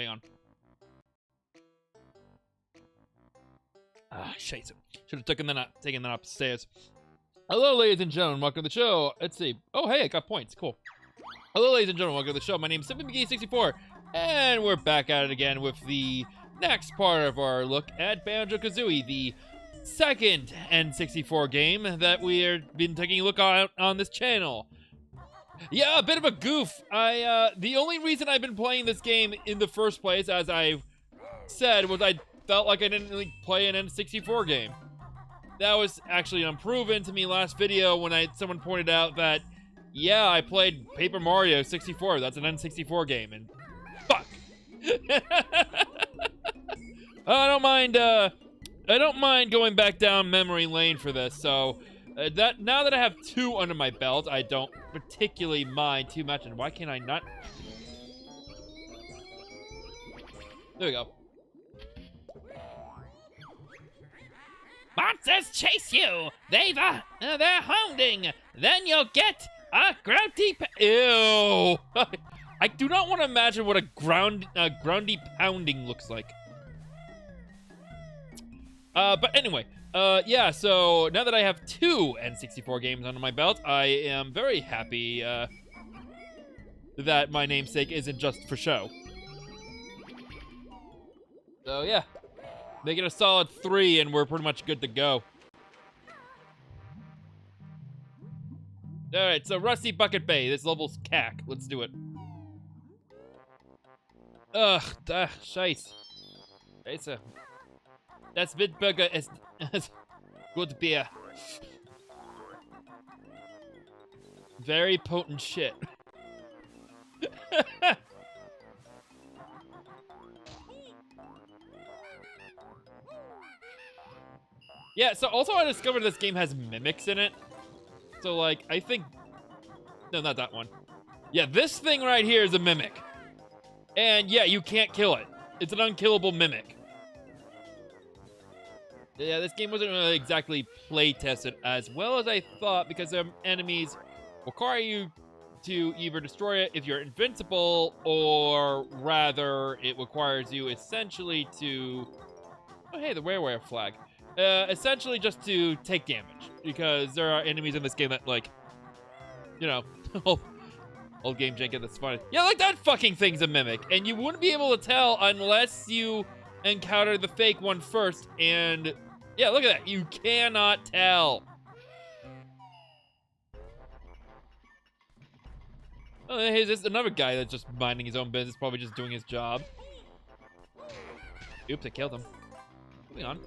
Hang on. Ah, shit. Should have taken that upstairs. Hello, ladies and gentlemen. Welcome to the show. Let's see. Oh, hey, I got points. Cool. Hello, ladies and gentlemen. Welcome to the show. My name is SuperMcGee64, and we're back at it again with the next part of our look at Banjo-Kazooie, the second N64 game that we've been taking a look at on this channel. Yeah, a bit of a goof. The only reason I've been playing this game in the first place, as I said, was I felt like I didn't really play an N64 game. That was actually unproven to me last video when someone pointed out that, yeah, I played Paper Mario 64. That's an N64 game, and fuck. I don't mind going back down memory lane for this. So now that I have 2 under my belt, I don't particularly mind too much. And why can't I not? There we go. Monsters chase you! They're hounding! Then you'll get a groundy ew! I do not want to imagine what a groundy pounding looks like. But anyway, yeah, so now that I have 2 N64 games under my belt, I am very happy, that my namesake isn't just for show. So yeah. Make it a solid 3, and we're pretty much good to go. Alright, so Rusty Bucket Bay. This level's cack. Let's do it. Ugh, scheiße. Scheiße. Das Witburger is good beer. Very potent shit. Yeah, so also I discovered this game has mimics in it. So, like, I think... No, not that one. Yeah, this thing right here is a mimic. And, yeah, you can't kill it. It's an unkillable mimic. Yeah, this game wasn't really exactly play-tested as well as I thought, because their enemies require you to either destroy it if you're invincible, or rather, it requires you essentially to... Oh, hey, the werewolf flag. Essentially just to take damage, because there are enemies in this game that, like, you know, old game jank, that's funny. Yeah, like that fucking thing's a mimic, and you wouldn't be able to tell unless you encounter the fake one first, and yeah, look at that, you cannot tell. Oh, hey, there's another guy that's just minding his own business, probably just doing his job. Oops, I killed him. Moving on.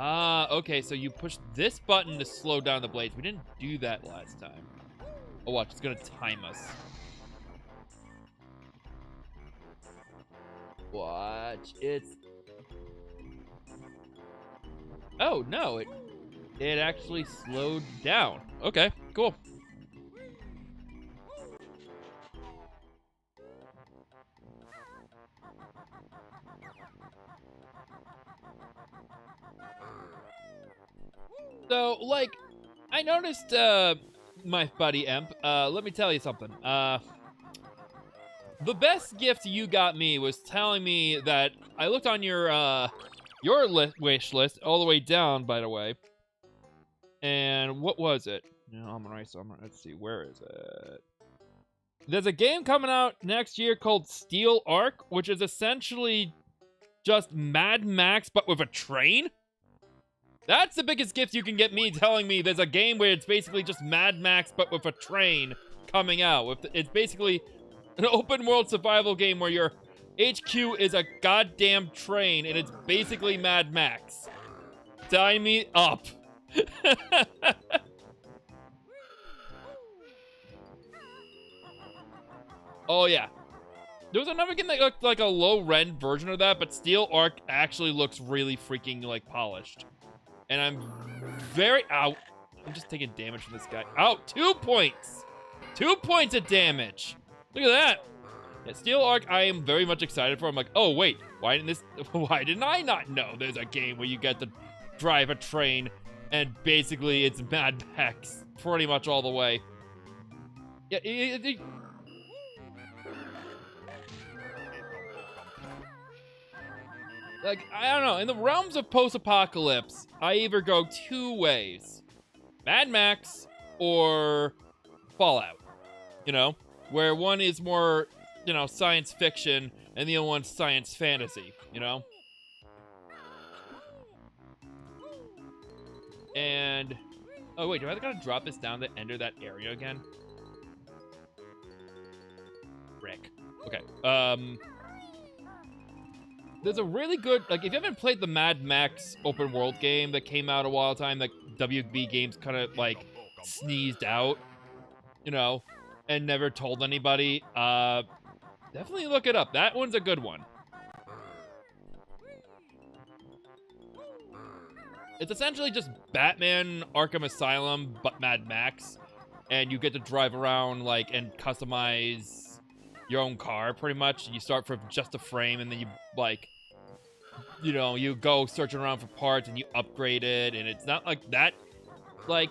Ah, okay, so you push this button to slow down the blades. We didn't do that last time. Oh, watch, it's gonna time us. Watch, it's... Oh, no, it actually slowed down. Okay, cool. So, like, I noticed, my buddy Emp, let me tell you something. The best gift you got me was telling me that I looked on your wish list all the way down, by the way. And what was it? No, let's see, where is it? There's a game coming out next year called Steel Arc, which is essentially just Mad Max, but with a train? That's the biggest gift you can get me, telling me there's a game where it's basically just Mad Max, but with a train coming out. It's basically an open world survival game where your HQ is a goddamn train, and it's basically Mad Max. Sign me up. Oh yeah. There was another game that looked like a low-rend version of that, but Steel Arc actually looks really freaking, like, polished. And I'm very... Ow. I'm just taking damage from this guy. Ow, 2 points! 2 points of damage! Look at that! Yeah, Steel Arc, I am very much excited for. I'm like, oh, wait. Why didn't I not know there's a game where you get to drive a train and basically it's Mad Max pretty much all the way. Yeah, like, I don't know, in the realms of post-apocalypse, I either go two ways. Mad Max or Fallout, you know? Where one is more, you know, science fiction, and the other one's science fantasy, you know? And, oh wait, do I gotta drop this down to enter that area again? Frick. Okay, there's a really good, like, if you haven't played the Mad Max open world game that came out a while time, that WB Games kind of, like, sneezed out, you know, and never told anybody, definitely look it up. That one's a good one. It's essentially just Batman Arkham Asylum, but Mad Max, and you get to drive around, like, and customize your own car, pretty much. You start from just a frame, and then you, like, you know, you go searching around for parts, and you upgrade it, and it's not like that, like,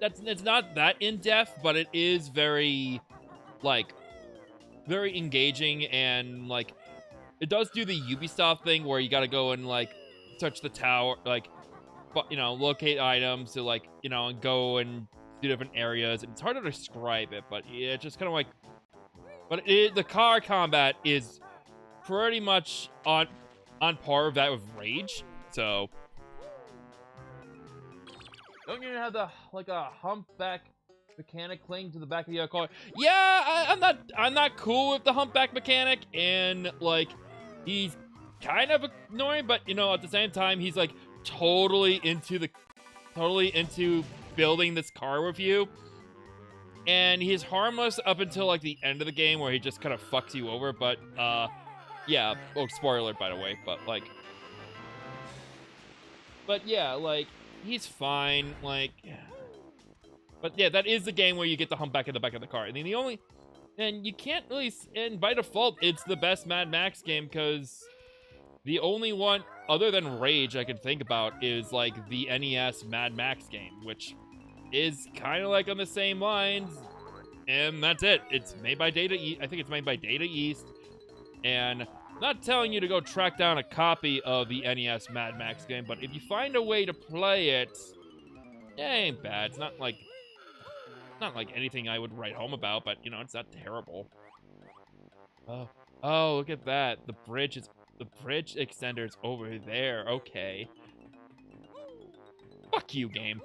it's not that in-depth, but it is very, like, very engaging, and, like, it does do the Ubisoft thing where you gotta go and, like, search the tower, like, but, you know, locate items to, like, you know, and go and do different areas. It's hard to describe it, but yeah, it's just kind of like, but the car combat is pretty much on par with that with Rage. So, don't you have the, like, a humpback mechanic cling to the back of the car? Yeah, I'm not cool with the humpback mechanic, and, like, he's kind of annoying, but, you know, at the same time, he's, like, totally into building this car with you. And he's harmless up until, like, the end of the game where he just kind of fucks you over, but, yeah, oh, spoiler alert, by the way, but, like, but, yeah, like, he's fine, like, but, yeah, that is the game where you get the humpback in the back of the car. And then and you can't really, and by default, it's the best Mad Max game, because the only one, other than Rage, I can think about is, like, the NES Mad Max game, which is kind of, like, on the same lines, and that's it. It's made by Data East. I think it's made by Data East, and I'm not telling you to go track down a copy of the NES Mad Max game, but if you find a way to play it, it ain't bad. It's not like anything I would write home about, but, you know, it's not terrible. Oh, look at that. The bridge extender's over there. Okay. Fuck you, game.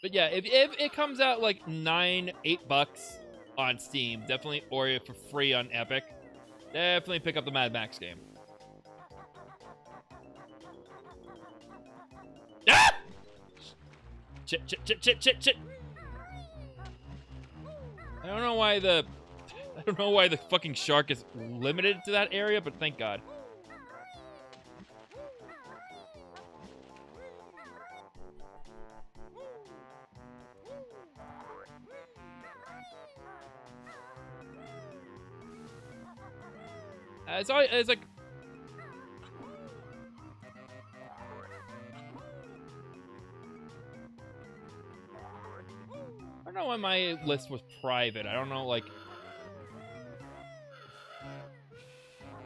But yeah, if it comes out like $8 on Steam, definitely, or for free on Epic, definitely pick up the Mad Max game. Ah! Shit. I don't know why the fucking shark is limited to that area, but thank God. It's like, I don't know why my list was private. I don't know, like,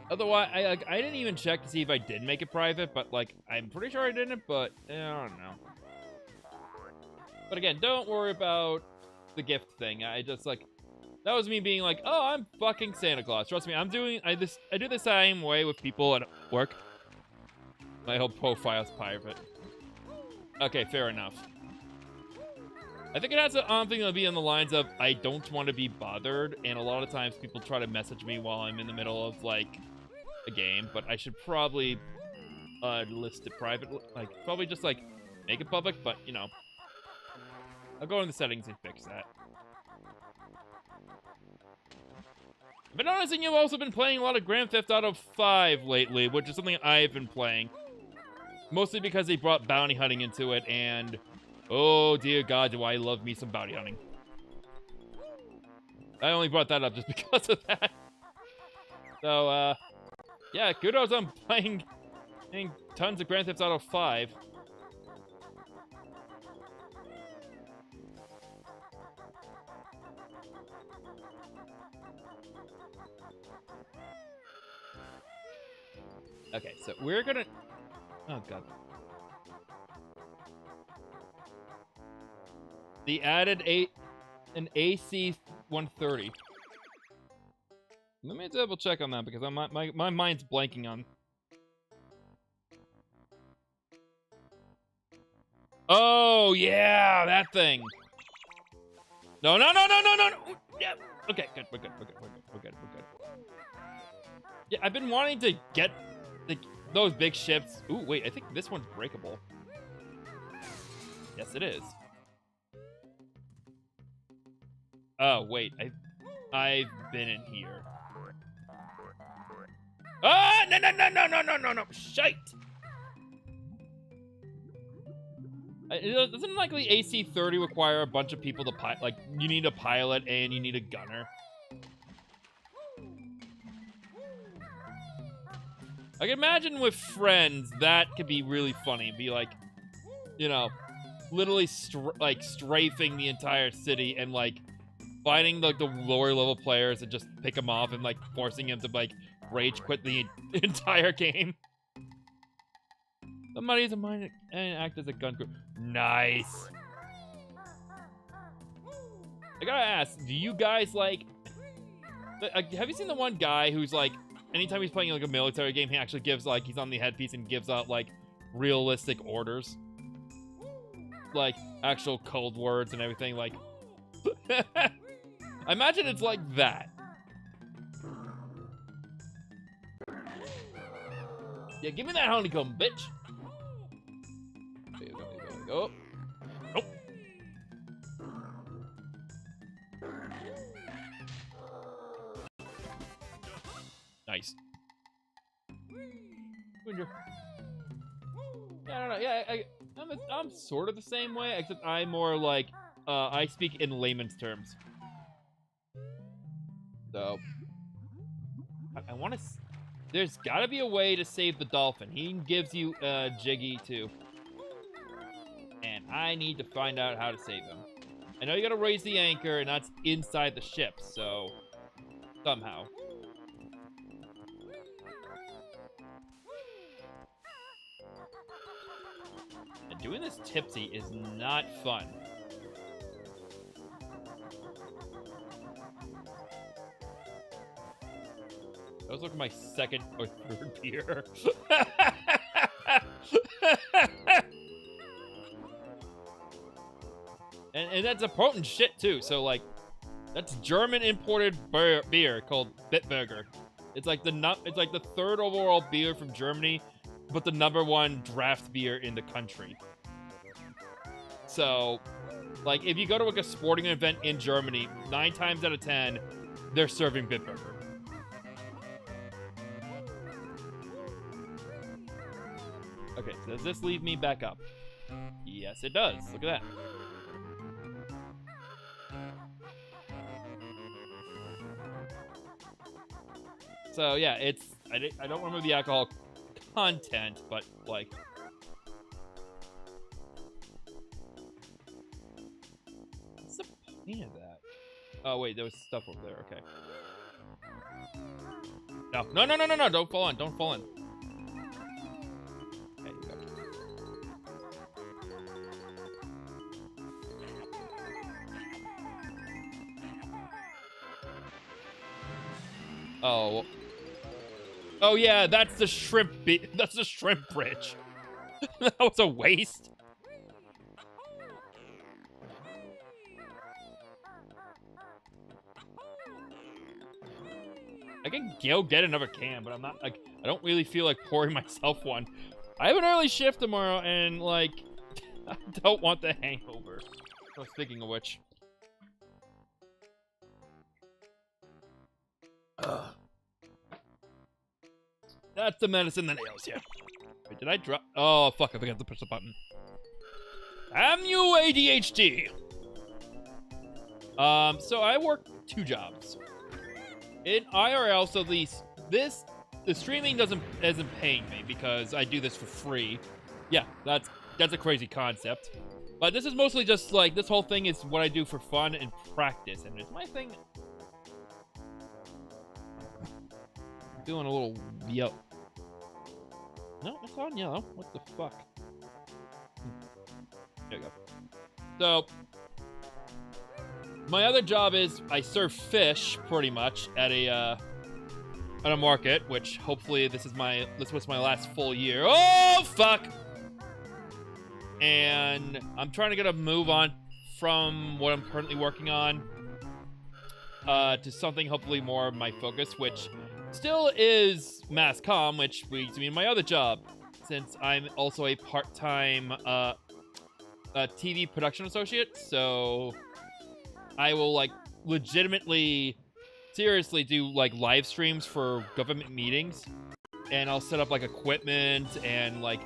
otherwise, I didn't even check to see if I did make it private, but, like, I'm pretty sure I didn't, but I don't know. But again, don't worry about the gift thing. I just, like, that was me being like, oh, I'm fucking Santa Claus. Trust me, I do the same way with people at work. My whole profile's private. Okay, fair enough. I think it has something that'll be on the lines of, I don't want to be bothered, and a lot of times people try to message me while I'm in the middle of, like, a game, but I should probably list it private, like, probably just, like, make it public, but, you know, I'll go in the settings and fix that. I've been noticing you've also been playing a lot of Grand Theft Auto 5 lately, which is something I've been playing. Mostly because they brought bounty hunting into it, and oh dear God, do I love me some bounty hunting. I only brought that up just because of that. So, yeah, kudos on playing tons of Grand Theft Auto 5. Okay, so we're gonna... Oh, God. The added an AC 130. Let me double check on that because my mind's blanking on. Oh yeah, that thing. No. Yeah. Okay, good. We're good. Yeah, I've been wanting to get those big ships. Ooh, wait. I think this one's breakable. Yes, it is. Oh wait, I've been in here. Ah, no! Shite! Doesn't likely AC 30 require a bunch of people to pilot? Like, you need a pilot and you need a gunner. I can imagine with friends that could be really funny. Be like, you know, literally strafing the entire city and like finding like the lower level players and just pick them off and like forcing them to like rage quit the entire game. Somebody is a mind and act as a gun crew. Nice. I gotta ask, do you guys like? Have you seen the one guy who's like, anytime he's playing like a military game, he actually gives like he's on the headpiece and gives out like realistic orders, like actual code words and everything. Like, I imagine it's like that. Yeah, give me that honeycomb, bitch. There you go. Nope. Nice. Yeah, I don't know. Yeah, I'm sort of the same way, except I'm more like, I speak in layman's terms. So, I want to... There's got to be a way to save the dolphin. He gives you Jiggy, too. And I need to find out how to save him. I know you got to raise the anchor, and that's inside the ship, so... Somehow. And doing this tipsy is not fun. That was like my second or third beer. and that's a potent shit too. So like, that's German imported beer called Bitburger. It's like the third overall beer from Germany, but the #1 draft beer in the country. So, like, if you go to like a sporting event in Germany, 9 times out of 10, they're serving Bitburger. Okay, so does this leave me back up? Yes, it does. Look at that. So yeah, it's I don't remember the alcohol content, but like, what's the point of that? Oh wait, there was stuff over there. Okay. No! Don't fall in. Don't fall in. Okay, you go. Oh. Oh yeah, that's the shrimp. That's the shrimp bridge. That was a waste. I can go get another can, but I'm not like, I don't really feel like pouring myself one. I have an early shift tomorrow, and like, I don't want the hangover. So speaking of which. Ugh. That's the medicine that ails you. Wait, did I drop? Oh, fuck, I forgot to push the button. Damn you, ADHD! So I work 2 jobs. In IRL, so the streaming isn't paying me because I do this for free. Yeah, that's a crazy concept. But this is mostly just like, this whole thing is what I do for fun and practice, and it's my thing. feeling a little yellow. No, it's on yellow. What the fuck? There you go. So, my other job is I serve fish, pretty much, at a market, which hopefully this was my last full year. Oh, fuck! And I'm trying to get a move on from what I'm currently working on to something hopefully more my focus, which still is mass comm, which leads me to my other job, since I'm also a part-time TV production associate. So I will like legitimately, seriously do like live streams for government meetings, and I'll set up like equipment and like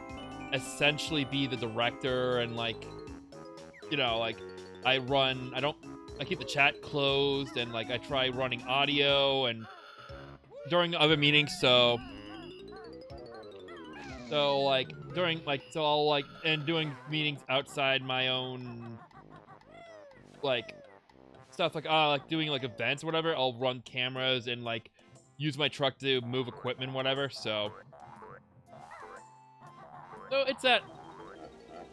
essentially be the director, and like, you know, like I keep the chat closed, and like I try running audio and during other meetings. So I'll like, and doing meetings outside my own like stuff, like doing like events or whatever. I'll run cameras and like use my truck to move equipment, whatever. So it's that.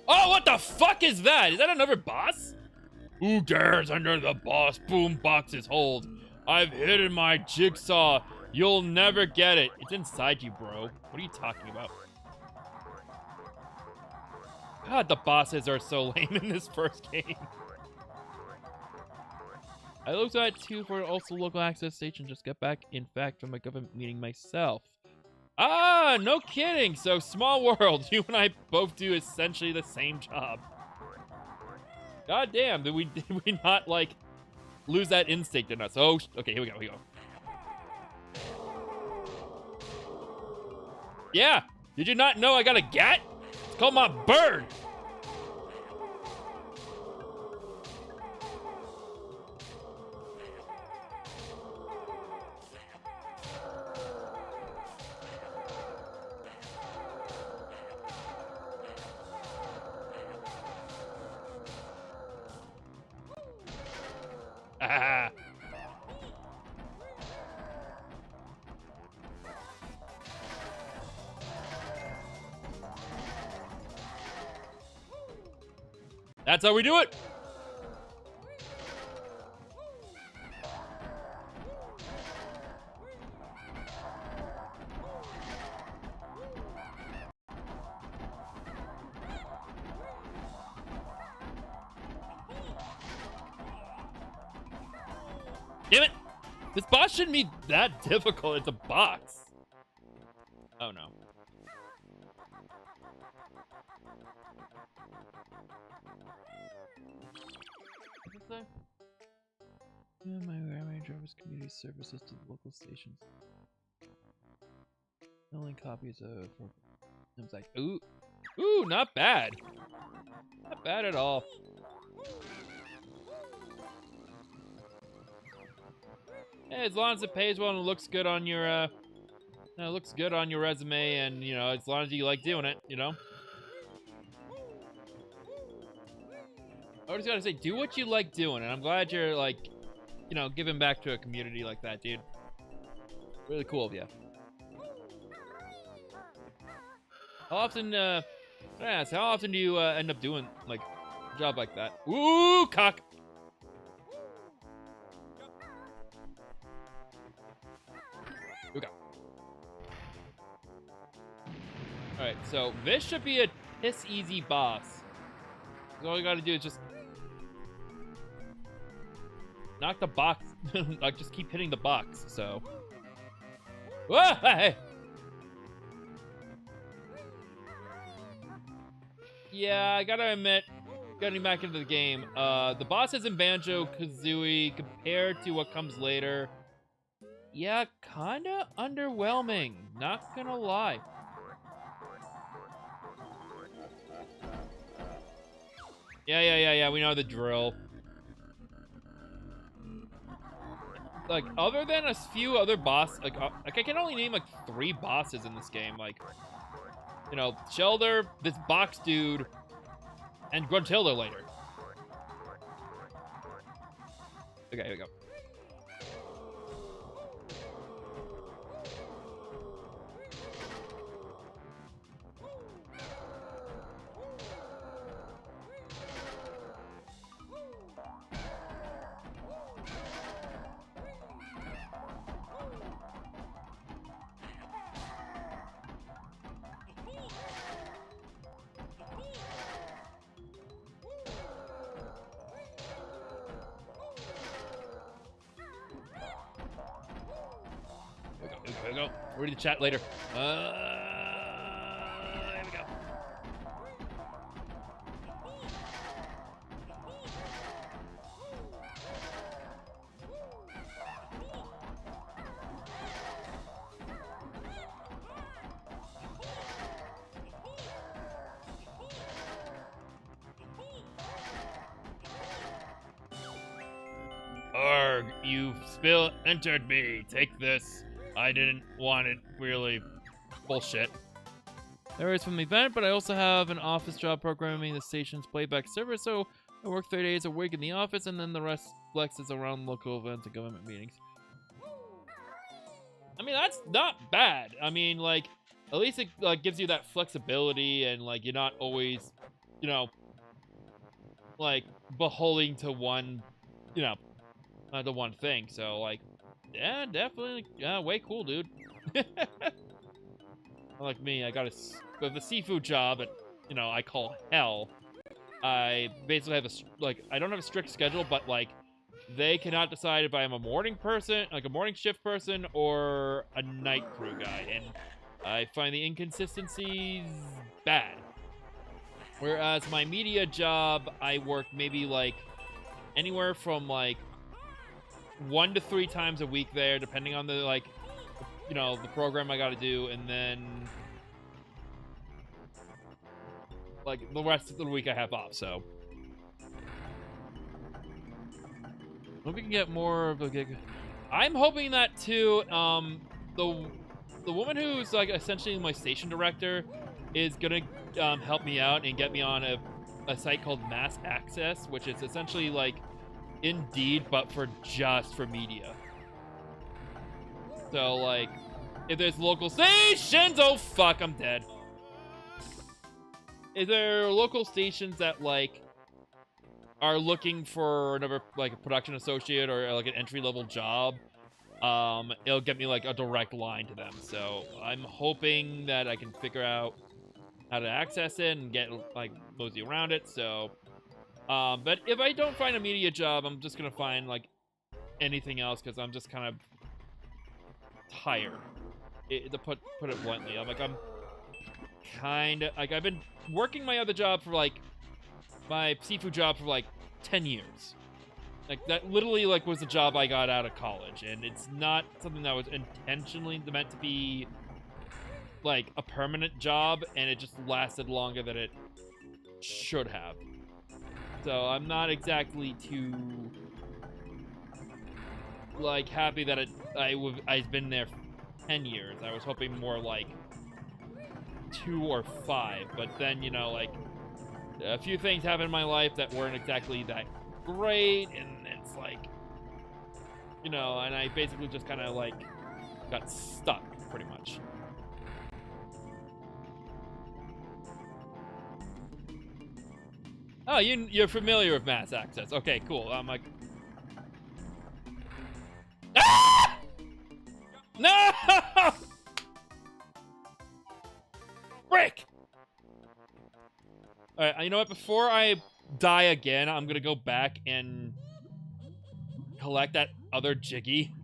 Oh, what the fuck is that? Is that another boss? Who dares enter the boss boombox's hold? I've hidden my jigsaw. You'll never get it. It's inside you, bro. What are you talking about? God, the bosses are so lame in this first game. I looked at it too for also local access station. Just got back, in fact, from a government meeting myself. Ah, no kidding. So, small world. You and I both do essentially the same job. God damn, did we not, like, lose that instinct in us? Oh, okay, here we go, Yeah, did you not know I got a gat? It's called my bird. That's how we do it. Damn it! This boss shouldn't be that difficult. It's a box. Oh no. Yeah, my driver's community services to the local stations. Only copies of. I was like, ooh, not bad. Not bad at all. Hey, as long as it pays well and it looks good on your resume, and you know, as long as you like doing it, you know. I just gotta say, do what you like doing, and I'm glad you're like, you know, giving back to a community like that, dude. Really cool of you. How often, how often do you end up doing like a job like that? Ooh, cock. Here we go. All right, so this should be a piss easy boss. All you gotta do is just knock the box. Like, just keep hitting the box. So, whoa, hey. Yeah, I gotta admit, getting back into the game, the bosses in Banjo-Kazooie compared to what comes later, yeah, kinda underwhelming. Not gonna lie. Yeah, we know the drill. Like, other than a few other bosses, like I can only name like 3 bosses in this game. Like, you know, Shelder, this box dude, and Gruntilda later. Okay, here we go. There we go. Ready to chat later. There we go. Arg, you've entered me. Take this. I didn't want it, really. Bullshit. There is from the event, but I also have an office job programming the station's playback service, so I work 3 days a week in the office, and then the rest flexes around local events and government meetings. I mean, that's not bad. I mean, like, at least it like gives you that flexibility, and like you're not always, you know, like beholden to one, you know, the one thing. So like, yeah, definitely, yeah, way cool, dude. Like me, I got the seafood job at, you know, I call hell. I basically have I don't have a strict schedule, but like, they cannot decide if I am a morning person, like a morning shift person, or a night crew guy, and I find the inconsistencies bad. Whereas my media job, I work maybe like anywhere from like 1 to 3 times a week there, depending on the like, you know, the program I got to do, and then like the rest of the week I have off. So hope we can get more of a gig. I'm hoping that too. The woman who's like essentially my station director is gonna help me out and get me on a site called Mass Access, which is essentially like Indeed, but for media. So like, if there's local stations, oh fuck, I'm dead. If there are local stations that like are looking for another like a production associate or like an entry-level job, it'll get me like a direct line to them. So I'm hoping that I can figure out how to access it and get like mosey around it. So but if I don't find a media job, I'm just gonna find like anything else, because I'm just kind of tired, to put it bluntly. I'm kind of like, I've been working my other job for like my seafood job for like 10 years. Like that literally like was the job I got out of college, and it's not something that was intentionally meant to be like a permanent job, and it just lasted longer than it should have. So I'm not exactly too like happy that I've been there 10 years. I was hoping more like 2 or 5, but then, you know, like a few things happened in my life that weren't exactly that great, and it's like, you know, and I basically just kind of like got stuck pretty much. Oh, you're familiar with Mass Access. Okay, cool. I'm like, ah! No! Frick! Alright, you know what? Before I die again, I'm gonna go back and collect that other Jiggy.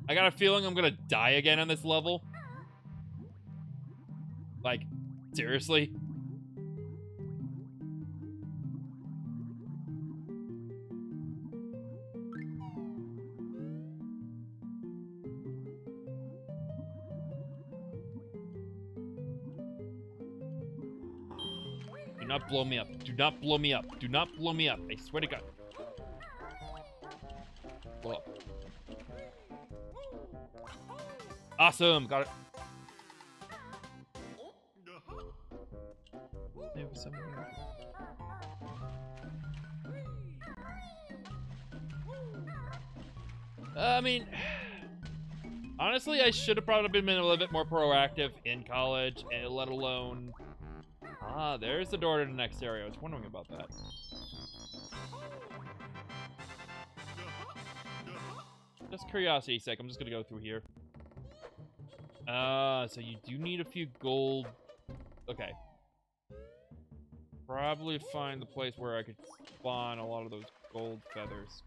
I got a feeling I'm gonna die again on this level. Like, seriously? Do not blow me up. Do not blow me up. Do not blow me up. I swear to God. Blow up. Awesome. Got it. I mean, honestly, I should have probably been a little bit more proactive in college, and let alone... Ah, there's the door to the next area. I was wondering about that. Just curiosity's sake, I'm just gonna go through here. So you do need a few gold... Okay. Probably find the place where I could spawn a lot of those gold feathers.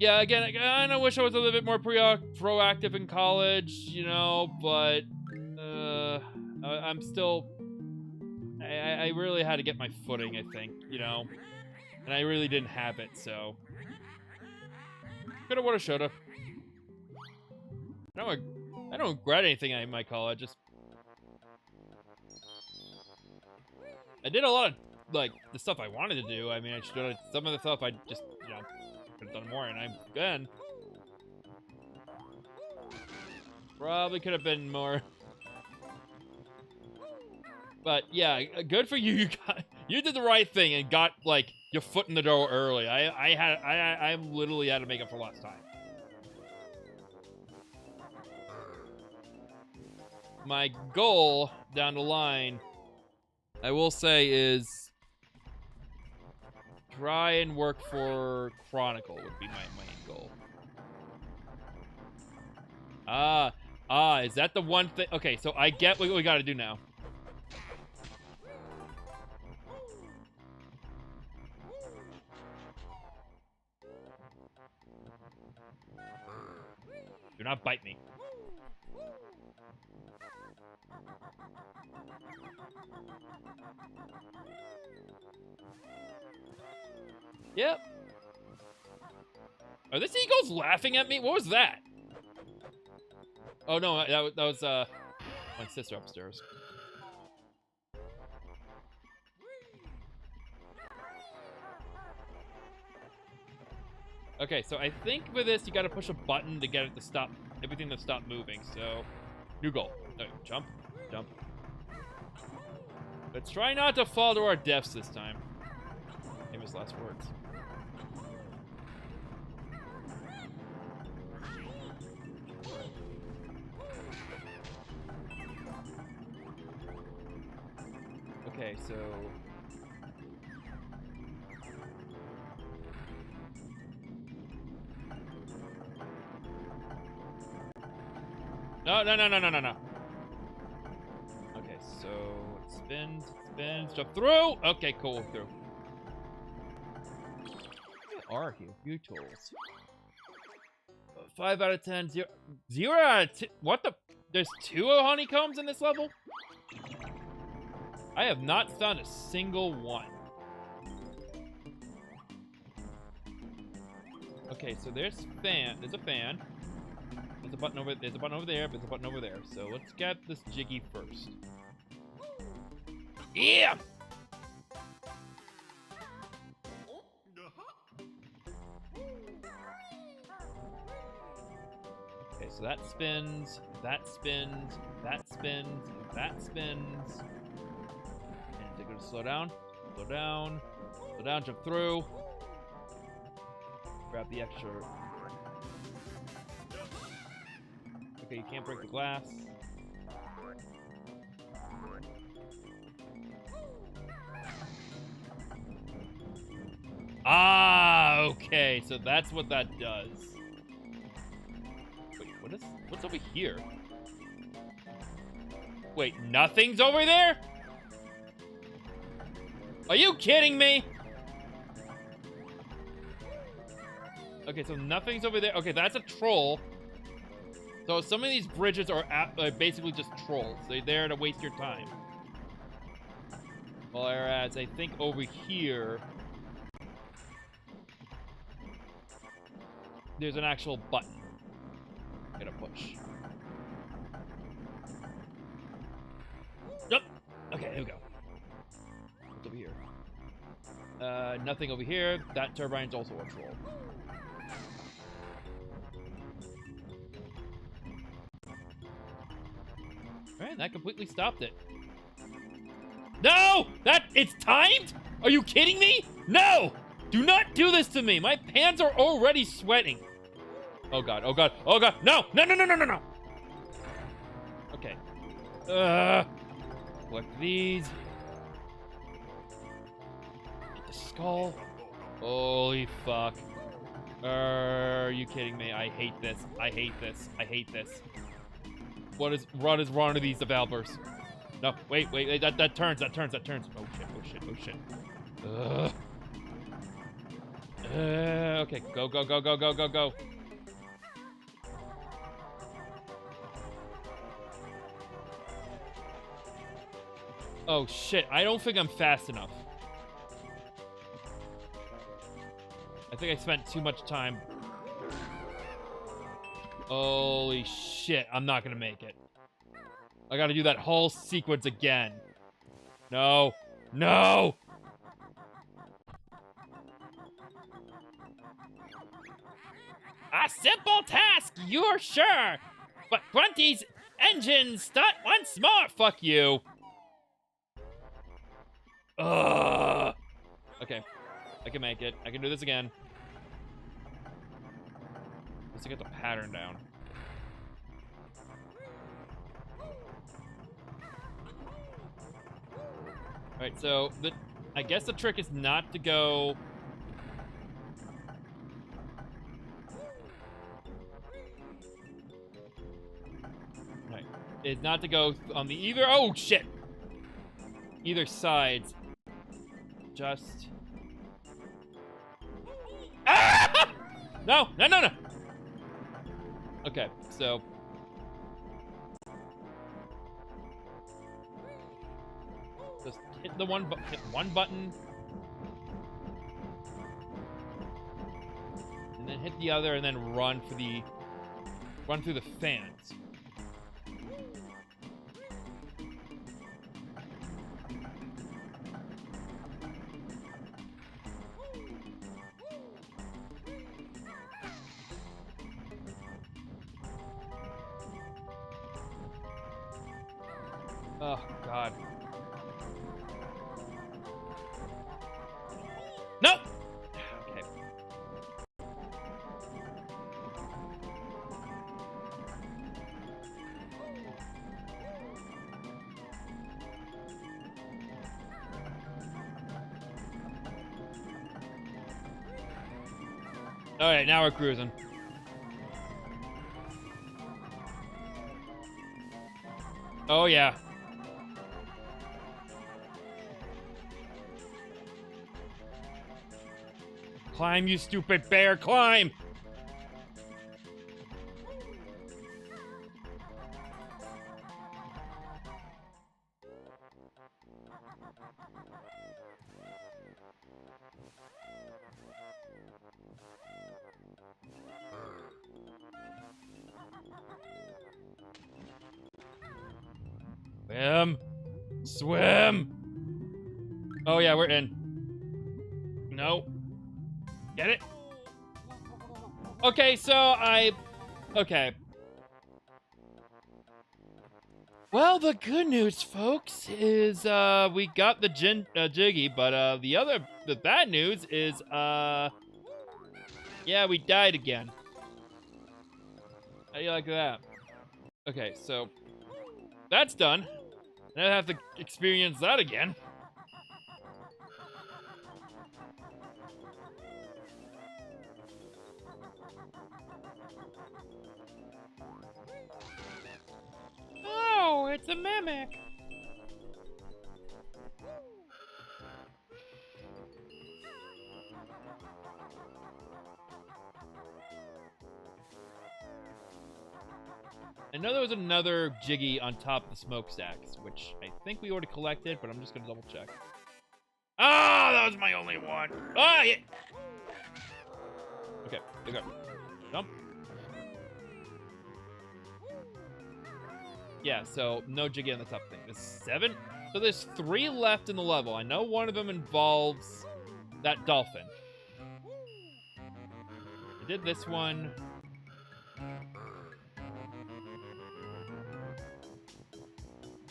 Yeah, again, I kind of wish I was a little bit more proactive in college, you know, but I'm still, I really had to get my footing, I think, you know, and I really didn't have it, so. Coulda, woulda, shoulda. I don't regret anything in my college, just. I did a lot of, like, the stuff I wanted to do. I mean, I should have, some of the stuff I just, you know, could have done more, and again, probably could have been more. But yeah, good for you. You did the right thing and got like your foot in the door early. I literally had to make up for lost time. My goal down the line, I will say, is try and work for Chronicle would be my main goal. Is that the one thing? Okay, so I get what we gotta do now. Do not bite me. Yep. Are the seagulls laughing at me? What was that? Oh no, that was my sister upstairs. Okay, so I think for this you gotta push a button to get it to stop, everything to stop moving, so new goal. No, jump, jump. Let's try not to fall to our deaths this time. Famous last words. Okay, so no. Okay, so it spins, jump through. Okay, cool, through. What are you tools? 5 out of 10, 0 out of 10. What the? There's 2 honeycombs in this level? I have not found a single one. Okay, so there's a fan. There's a button over there, there's a button over there. So let's get this Jiggy first. Yeah! Okay, so that spins, that spins, that spins, that spins. And they're gonna slow down, jump through. Grab the extra. Okay, you can't break the glass. Ah, okay, so that's what that does. Wait, what's over here? Wait, nothing's over there? Are you kidding me? Okay, so nothing's over there. Okay, that's a troll. So some of these bridges are basically just trolls. They're there to waste your time. Whereas I think over here, there's an actual button. I'm gonna push. Yep. Okay, here we go. What's over here? Nothing over here. That turbine's also a troll. Alright, that completely stopped it. No! It's timed? Are you kidding me? No! Do not do this to me! My pants are already sweating. Oh god, oh god, oh god. No! No! Okay. Collect these. Get the skull. Holy fuck. Are you kidding me? I hate this. I hate this. What is wrong with these developers? No, wait, that turns. Oh shit. Okay, go, go, go, go, go, go, go. Oh, shit. I don't think I'm fast enough. I think I spent too much time. Holy shit. I'm not gonna make it. I gotta do that whole sequence again. No. No! A simple task, you're sure. But Grunty's engine start once more. Fuck you. Ugh. Okay. I can make it. I can do this again. Let's get the pattern down. Alright, so I guess the trick is not to go. Right. Is not to go on the either. Oh shit! Either sides. Just. Ah! No! No! No! No! Okay, so. Just hit the hit one button. And then hit the other and then run through the fans. Oh, God. No! Okay. All right, now we're cruising. Oh, yeah. Climb, you stupid bear, climb! Swim! Swim! Oh yeah, we're in. No. Get it? Okay, so okay. Well, the good news, folks, is we got the Jiggy, but the bad news is yeah, we died again. How do you like that? Okay, so that's done. Now I have to experience that again. Oh, it's a mimic. I know there was another Jiggy on top of the smokestacks, which I think we already collected, but I'm just gonna double check. Ah, that was my only one. Ah, yeah. Okay, there we go. Jump. Yeah, so no Jiggy on the top thing. There's 7. So there's 3 left in the level. I know one of them involves that dolphin. I did this one.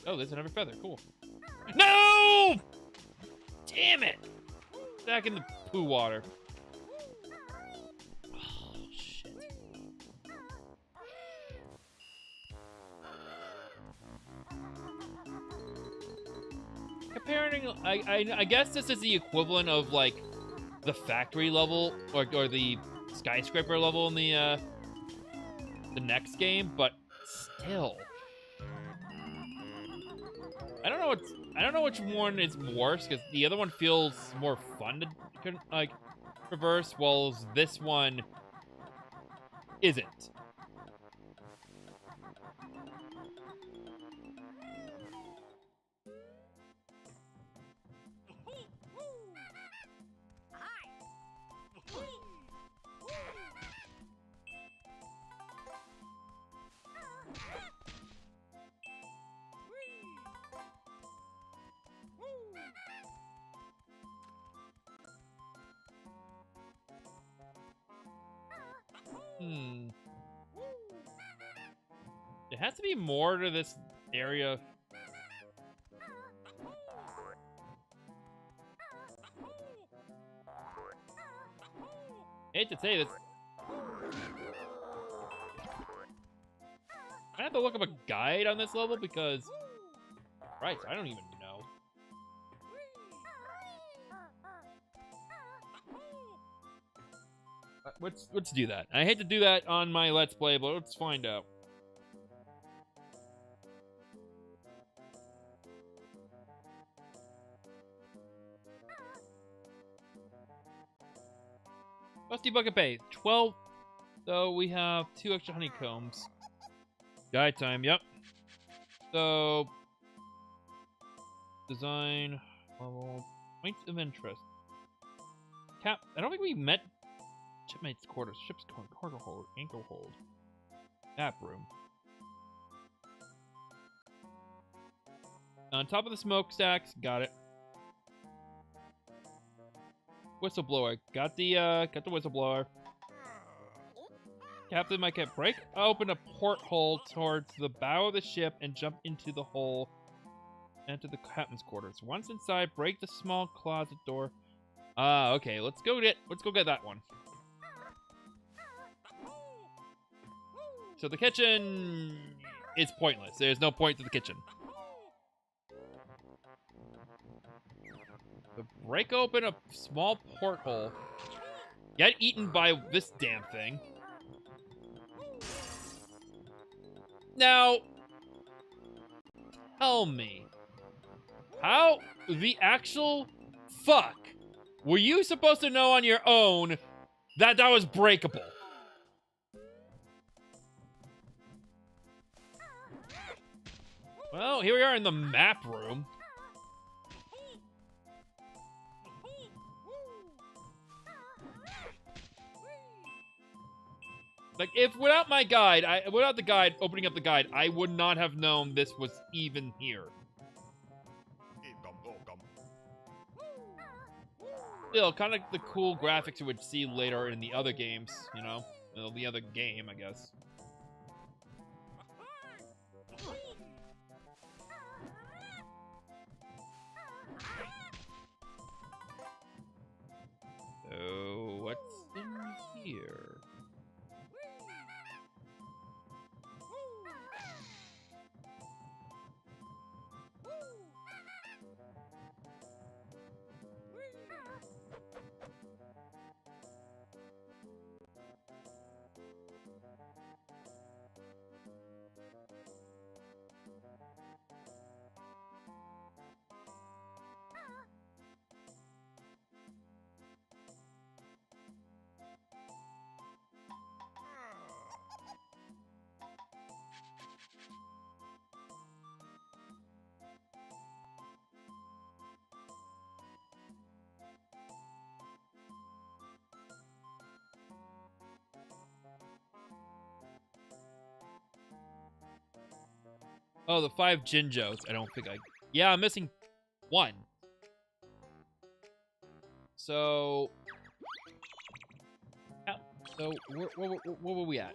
Oh, there's another feather. Cool. No! Damn it! Back in the poo water. Oh, shit. Comparing, I guess this is the equivalent of, like, the factory level, or the skyscraper level in the next game, but still. I don't know which one is worse, because the other one feels more fun to, like, reverse, while this one isn't. There has to be more to this area. I hate to say this. I have to look up a guide on this level because, right, I don't even know. Let's do that. I hate to do that on my Let's Play, but let's find out. Rusty Bucket Bay, 12. So we have 2 extra honeycombs. Guide time, yep. So, design, level, points of interest. Cap, I don't think we met Shipmate's quarters, ship's cargo hold, anchor hold. Map room. On top of the smokestacks, got it. Whistleblower, got the whistleblower. Captain, I can't break open a porthole towards the bow of the ship and jump into the hole. Enter the captain's quarters. Once inside, break the small closet door. Ah, okay. Let's go get that one. So the kitchen is pointless. There's no point to the kitchen. So break open a small porthole. Get eaten by this damn thing. Now, tell me, how the actual fuck were you supposed to know on your own that that was breakable? Well, here we are in the map room. Like, if without my guide, without the guide, opening up the guide, I would not have known this was even here. Still, kind of the cool graphics you would see later in the other games, you know? The other game, I guess. So, what's in here? Oh, the 5 Jinjos. I don't think I... Yeah, I'm missing 1. So... So, where were we at?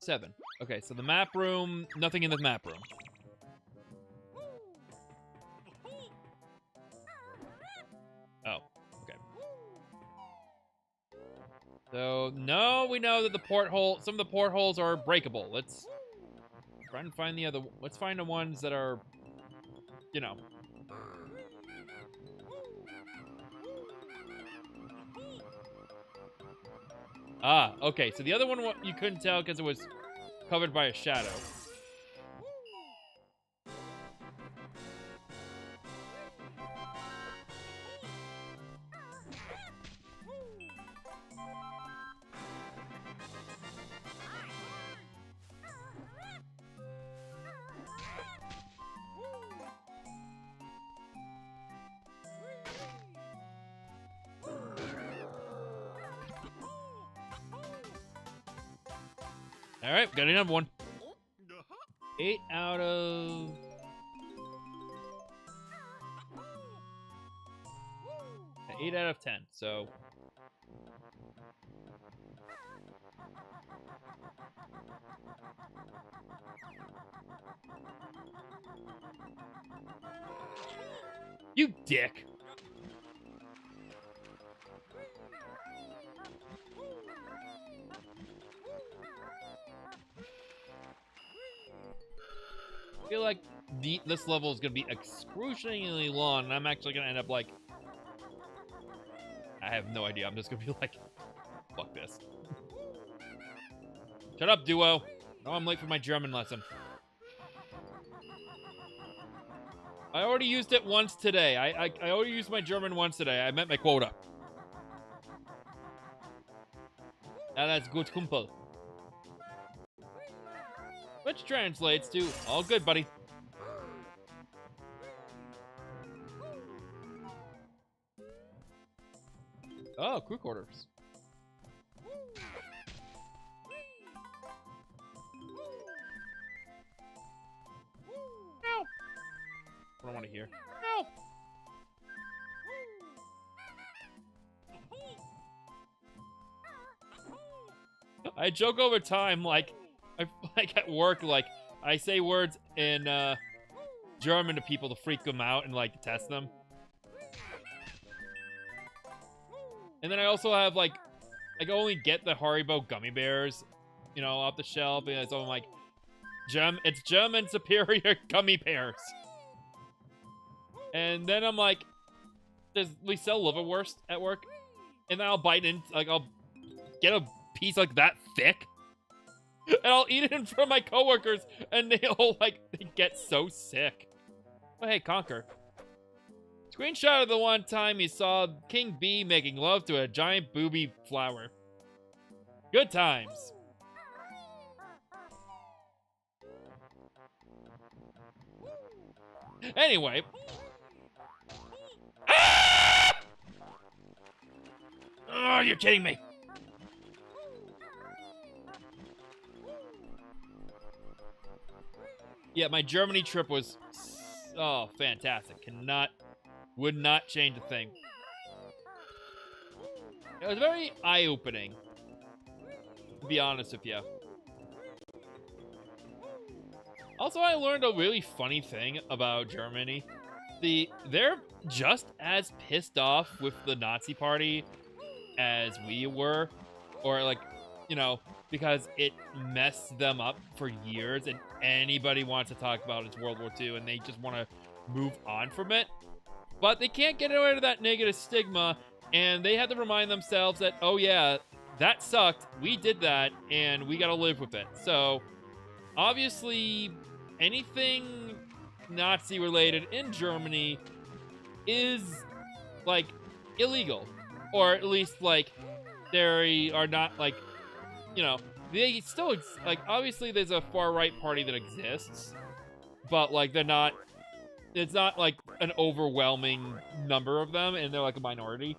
7. Okay, so the map room... Nothing in the map room. Oh, okay. So, no, we know that the porthole... Some of the portholes are breakable. Let's... Try and find the other... Let's find the ones that are... You know... Ah, okay. So the other one you couldn't tell because it was covered by a shadow. All right, got another one. 8 out of... Yeah, 8 out of 10, so... You dick! I feel like this level is gonna be excruciatingly long, and I'm actually gonna end up like... I have no idea. I'm just gonna be like, fuck this. Shut up, duo. No, I'm late for my German lesson. I already used it once today. I already used my German once today. I met my quota. Now that's good, kumpel. Which translates to, all good, buddy. Oh, crew quarters. No. I don't want to hear. No. I joke over time, like at work, like I say words in German to people to freak them out and like test them. And then I also have like I can only get the Haribo gummy bears, you know, off the shelf, and so I'm like, it's German superior gummy bears. And then I'm like, we sell liverwurst at work, and then I'll bite in, like I'll get a piece like that thick, and I'll eat it in front of my coworkers, and they all like they get so sick. But hey, Conquer. Screenshot of the one time you saw King Bee making love to a giant booby flower. Good times. Anyway. Ah! Oh, you're kidding me. Yeah, my Germany trip was, oh, fantastic. Would not change a thing. It was very eye-opening, to be honest with you. Also, I learned a really funny thing about Germany. They're just as pissed off with the Nazi Party as we were, or like, you know, because it messed them up for years, and anybody wants to talk about it's World War II, and they just want to move on from it. But they can't get rid of that negative stigma, and they have to remind themselves that, oh yeah, that sucked, we did that, and we gotta live with it. So, obviously, anything Nazi-related in Germany is, like, illegal. Or at least, like, they are not, like, you know, they still, like, obviously there's a far-right party that exists, but, like, they're not, it's not, like, an overwhelming number of them, and they're, like, a minority.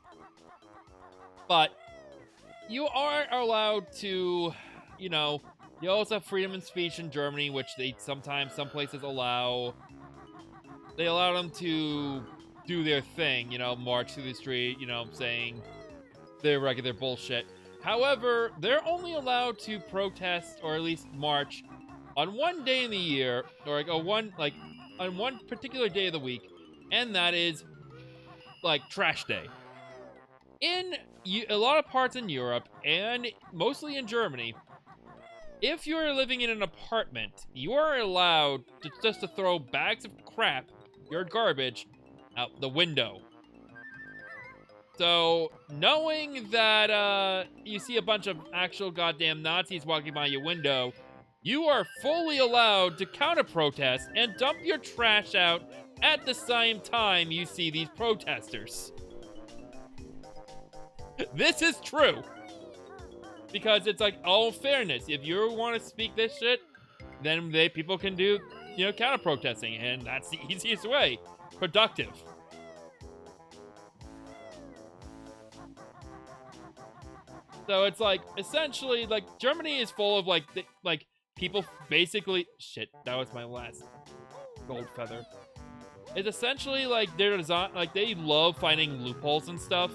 But you are allowed to, you know, you also have freedom of speech in Germany, which they sometimes, some places allow. They allow them to do their thing, you know, march through the street, you know, saying their regular bullshit. However, they're only allowed to protest, or at least march, on one day in the year, or like on one particular day of the week, and that is, like, trash day. In a lot of parts in Europe, and mostly in Germany, if you're living in an apartment, you are allowed to just to throw bags of crap, your garbage, out the window. So, knowing that you see a bunch of actual goddamn Nazis walking by your window, you are fully allowed to counter-protest and dump your trash out at the same time you see these protesters. This is true. Because it's like, all fairness, if you want to speak this shit, then people can do, you know, counter-protesting, and that's the easiest way. Productive. So it's like, essentially, like, Germany is full of, like, people basically... Shit, that was my last gold feather. It's essentially, like, their design... Like, they love finding loopholes and stuff.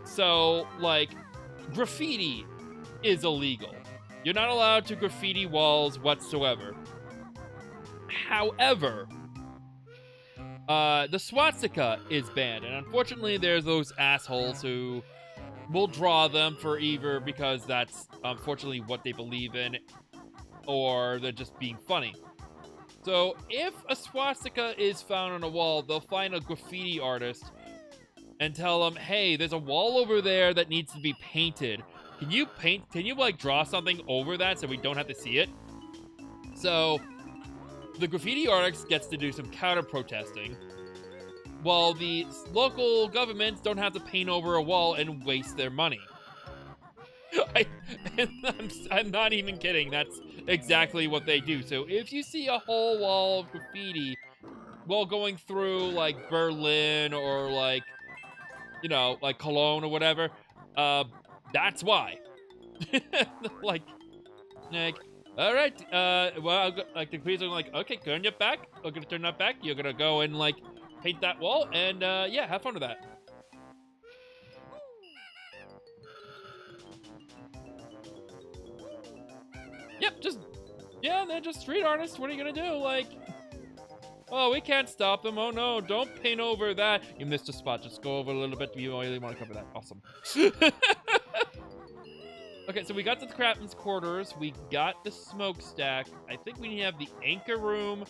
So, like, graffiti is illegal. You're not allowed to graffiti walls whatsoever. However, the swastika is banned. And unfortunately, there's those assholes who... We'll draw them for either because that's unfortunately what they believe in, or they're just being funny. So if a swastika is found on a wall, they'll find a graffiti artist and tell them, hey, there's a wall over there that needs to be painted. Can you like draw something over that so we don't have to see it? So the graffiti artist gets to do some counter protesting, while the local governments don't have to paint over a wall and waste their money. I'm not even kidding. That's exactly what they do. So if you see a whole wall of graffiti while going through, like, Berlin or, like, you know, like Cologne or whatever, that's why. like, all right, well, like, the police are like, okay, turn your back. I'm gonna turn that back. You're gonna go and, like, paint that wall, and yeah, have fun with that. Yep, they're just street artists. What are you gonna do? Like, oh, we can't stop them. Oh no, don't paint over that. You missed a spot. Just go over a little bit. You really want to cover that. Awesome. Okay, so we got to the Craftsman's Quarters. We got the smokestack. I think we have the anchor room.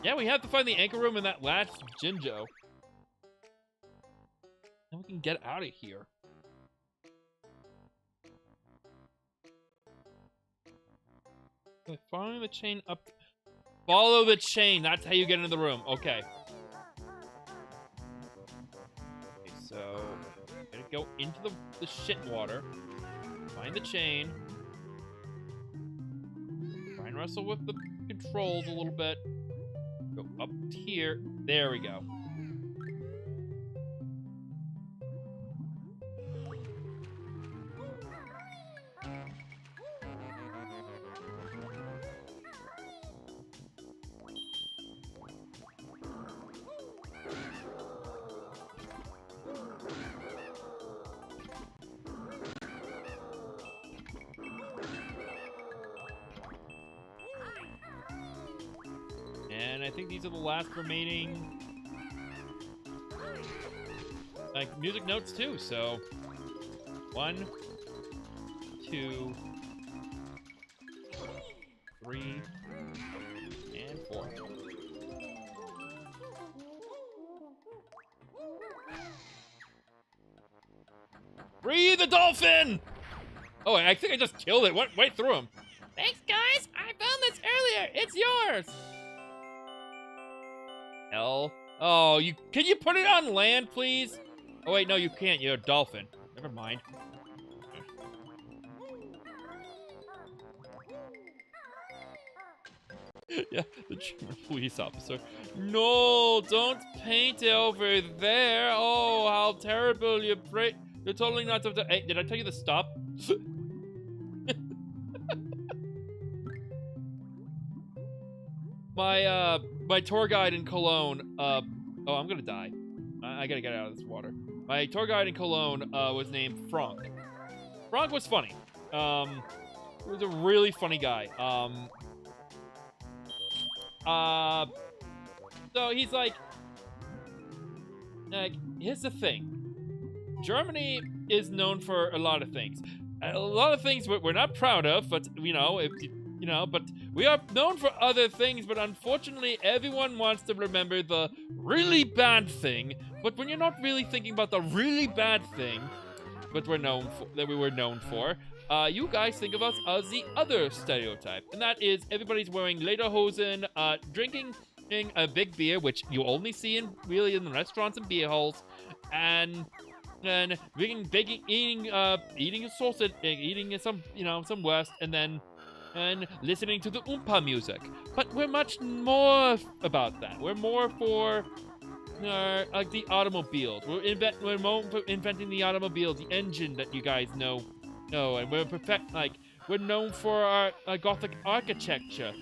Yeah, we have to find the anchor room in that last Jinjo. Then we can get out of here. Okay, following the chain up. Follow the chain. That's how you get into the room. Okay. Okay, so I'm gonna go into the shit water. Find the chain. Try and wrestle with the controls a little bit. Go up here. There we go. And I think these are the last remaining, like, music notes too, so 1, 2, 3, and 4. Free the dolphin! Oh, I think I just killed it. Went right through him. Thanks, guys. I found this earlier. It's yours. L. Oh, can you put it on land, please? Oh wait, no, you can't. You're a dolphin. Never mind. Yeah, the German police officer. No, don't paint it over there. Oh, how terrible! You're totally not. Hey, did I tell you to stop? My tour guide in Cologne, oh, I'm gonna die. I gotta get out of this water. My tour guide in Cologne, was named Frank. Frank was funny. He was a really funny guy. So he's like, here's the thing. Germany is known for a lot of things. A lot of things we're not proud of, but, you know, but we are known for other things, but unfortunately everyone wants to remember the really bad thing, but when you're not really thinking about the really bad thing that we were known for, you guys think of us as the other stereotype, and that is everybody's wearing lederhosen, drinking a big beer, which you only see in the restaurants and beer halls, and eating a sausage, eating some West, and listening to the Oompa music. But we're much more about that. We're more for like the automobiles. We're known for inventing the automobiles, the engine that you guys know, and we're known for our Gothic architecture.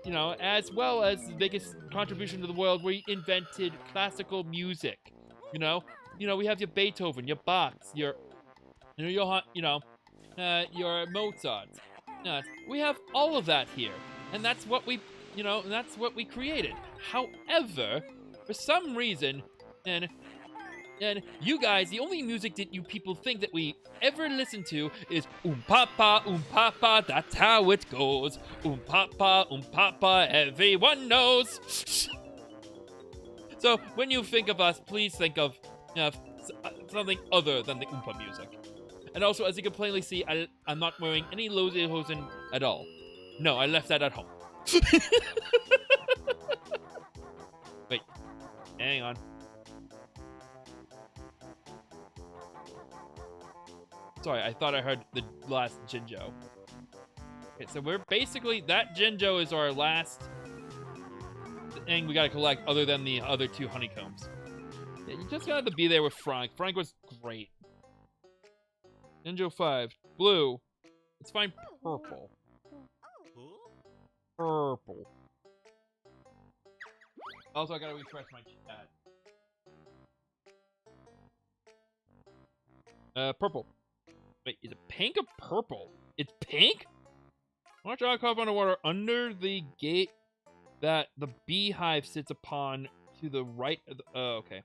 You know, as well as the biggest contribution to the world, we invented classical music. You know, we have your Beethoven, your Bachs, your Mozart. We have all of that here, and that's what we created. However, for some reason, and you guys, the only music that you people think that we ever listen to is papa, that's how it goes. Papa, everyone knows. So when you think of us, please think of something other than the Oompa music. And also, as you can plainly see, I'm not wearing any lederhosen at all. No, I left that at home. Wait, hang on. Sorry, I thought I heard the last Jinjo. Okay, so we're basically, that Jinjo is our last thing we gotta collect other than the other 2 honeycombs. Yeah, you just gotta be there with Frank. Frank was great. Jinjo 5. Blue. Let's find purple. Purple. Also, I gotta refresh my chat. Purple. Wait, is it pink or purple? It's pink? Watch out, caught underwater under the gate that the beehive sits upon to the right of the... Oh, okay.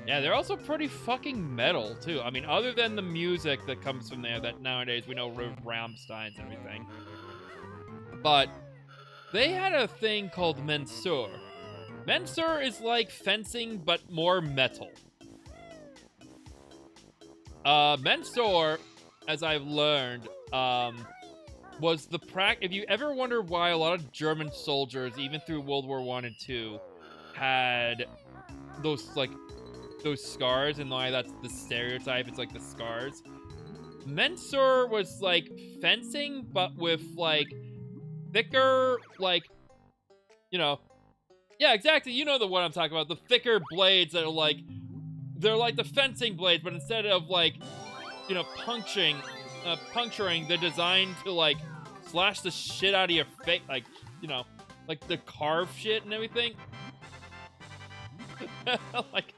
Yeah, they're also pretty fucking metal, too. I mean, other than the music that comes from there that nowadays we know Rammsteins and everything. But they had a thing called Mensur. Mensur is like fencing, but more metal. Mensur, as I've learned, was the if you ever wonder why a lot of German soldiers, even through World War I and II, had those scars, and why that's the stereotype, it's like the scars. Mensur was like fencing, but with like thicker, like, yeah, exactly, you know the one I'm talking about, the thicker blades that are like, they're like the fencing blades, but instead of like, puncturing, they're designed to like slash the shit out of your face, like, like the carve shit and everything. Like,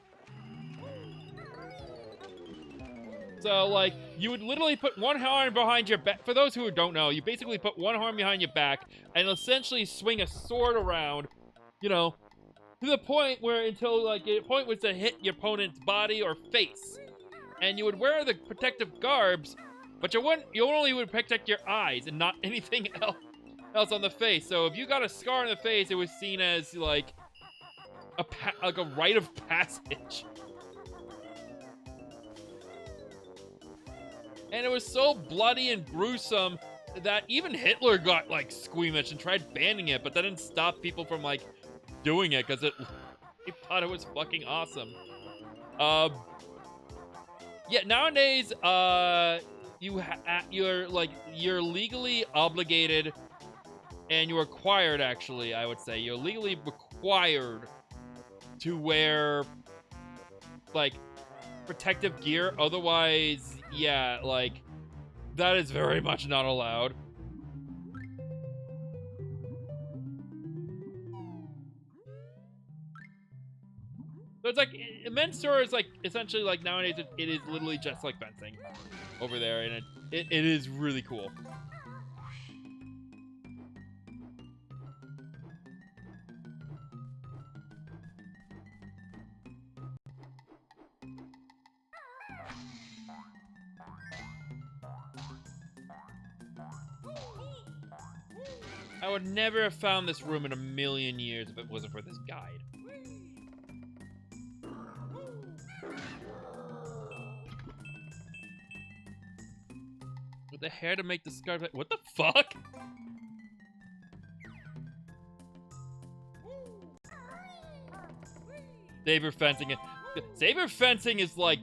so, like, you would literally put one arm behind your back. For those who don't know, you basically put one arm behind your back and essentially swing a sword around, to the point where the point was to hit your opponent's body or face. And you would wear the protective garbs, but you only would protect your eyes and not anything else on the face. So if you got a scar on the face, it was seen as, like a rite of passage. And it was so bloody and gruesome that even Hitler got, like, squeamish and tried banning it, but that didn't stop people from, like, doing it, because they thought it was fucking awesome. Yeah, nowadays, you're legally obligated, and you're required, actually, I would say. You're legally required to wear, like, protective gear. Otherwise, yeah, like, that is very much not allowed. So it's like, Mensur is like, essentially, like, nowadays it is literally just like fencing over there, and it is really cool. I would never have found this room in a million years if it wasn't for this guide. With the hair to make the scarf. What the fuck? Saber fencing. Saber fencing is like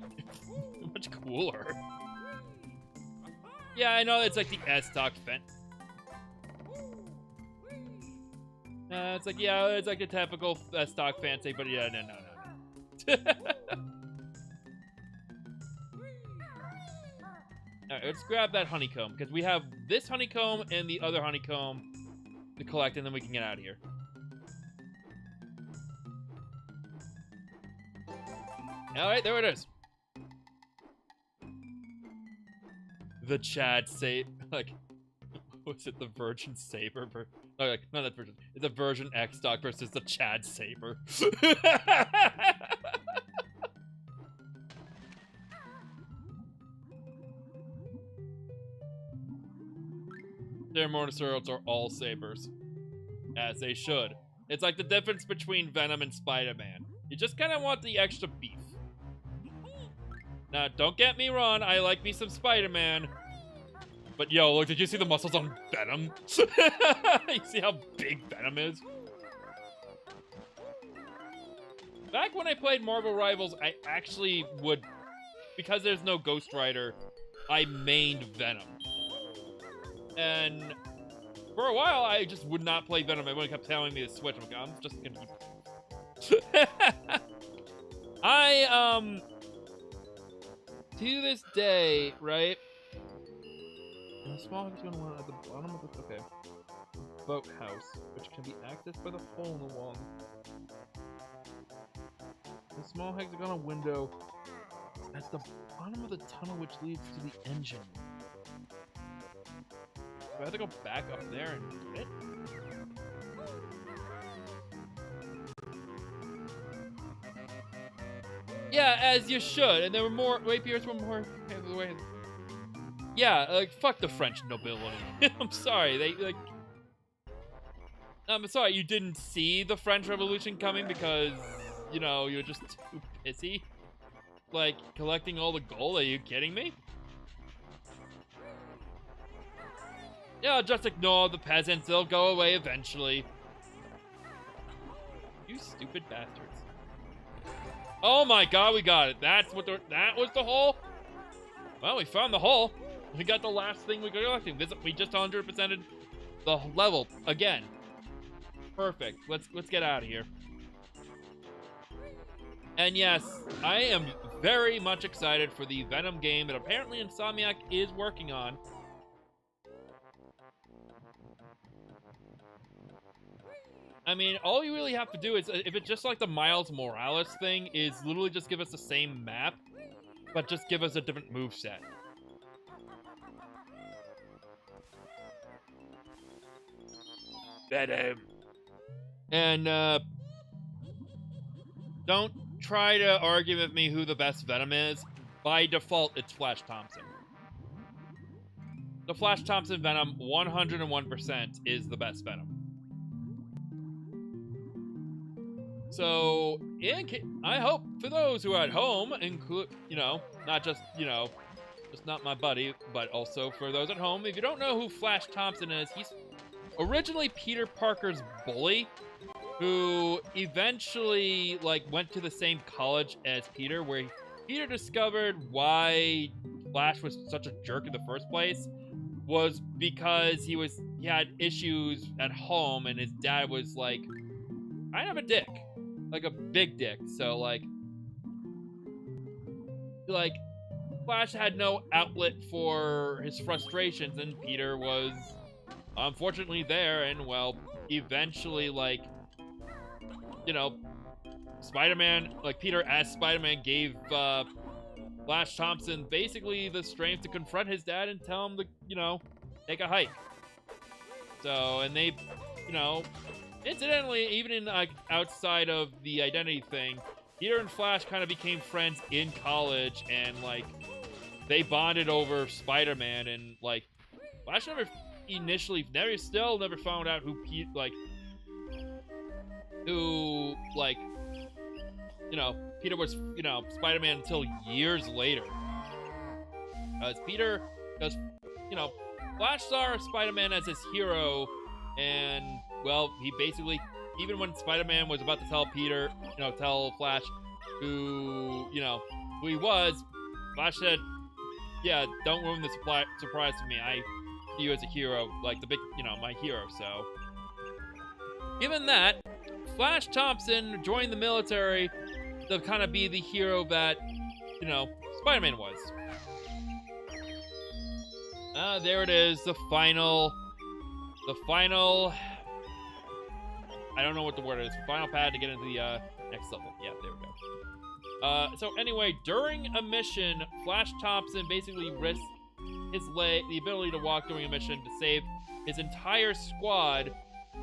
much cooler. Yeah, I know it's like the S-stock fence. It's like, yeah, it's like a typical stock fancy, but yeah, no. Alright, let's grab that honeycomb, because we have this honeycomb and the other honeycomb to collect, and then we can get out of here. Alright, there it is. The Chad Saber, like, was it the Virgin Saber? Oh, like, not that version. It's a version X stock versus the Chad Saber. Their monoceros are all sabers. As they should. It's like the difference between Venom and Spider-Man. You just kind of want the extra beef. Now, don't get me wrong, I like me some Spider-Man. But yo, look, did you see the muscles on Venom? You see how big Venom is? Back when I played Marvel Rivals, I actually would, because there's no Ghost Rider, I mained Venom. And for a while, I just would not play Venom. Everyone kept telling me to switch. I'm like, I'm just gonna keep... to this day, right? The small house is going to want at the bottom of the boathouse, which can be accessed by the hole in the wall. The small hexagonal window at the bottom of the tunnel, which leads to the engine. Do I have to go back up there and get it? Yeah, as you should. And there were more rapiers were more. Yeah, like fuck the French nobility. I'm sorry, I'm sorry you didn't see the French Revolution coming because you know you're just too pissy. Like collecting all the gold. Are you kidding me? Yeah, just ignore the peasants. They'll go away eventually. You stupid bastards. Oh my god, we got it. That was the hole? Well, we found the hole. We got the last thing we got collecting. We just 100%ed the level again. Perfect. Let's get out of here. And yes, I am very much excited for the Venom game that apparently Insomniac is working on. I mean, all you really have to do is, if it's just like the Miles Morales thing, is literally just give us the same map, but just give us a different moveset. Venom. And, don't try to argue with me who the best Venom is. By default, it's Flash Thompson. The Flash Thompson Venom, 101% is the best Venom. So, I hope for those who are at home, not just, just not my buddy, but also for those at home, if you don't know who Flash Thompson is, he's originally Peter Parker's bully, who eventually, went to the same college as Peter, where Peter discovered why Flash was such a jerk in the first place, was because he had issues at home, and his dad was, kind of a dick. Like a big dick. So, Flash had no outlet for his frustrations, and Peter was unfortunately there, and, well, eventually, Spider-Man, Peter as Spider-Man gave, Flash Thompson basically the strength to confront his dad and tell him to, take a hike. So, and they, incidentally, even in, outside of the identity thing, Peter and Flash kind of became friends in college, and, they bonded over Spider-Man, and, Flash never found out who Peter was, Spider-Man until years later. Peter, because, you know, Flash saw Spider-Man as his hero, and, well, he basically, even when Spider-Man was about to tell Peter, you know, tell Flash who, you know, who he was, Flash said, yeah, don't ruin the surprise for me. I see you as a hero, like the big, you know, my hero, so. Given that, Flash Thompson joined the military to kind of be the hero that, you know, Spider-Man was. There it is, the final, I don't know what the word is, final pad to get into the next level. Yeah, there we go. So anyway, during a mission, Flash Thompson basically risked the ability to walk during a mission to save his entire squad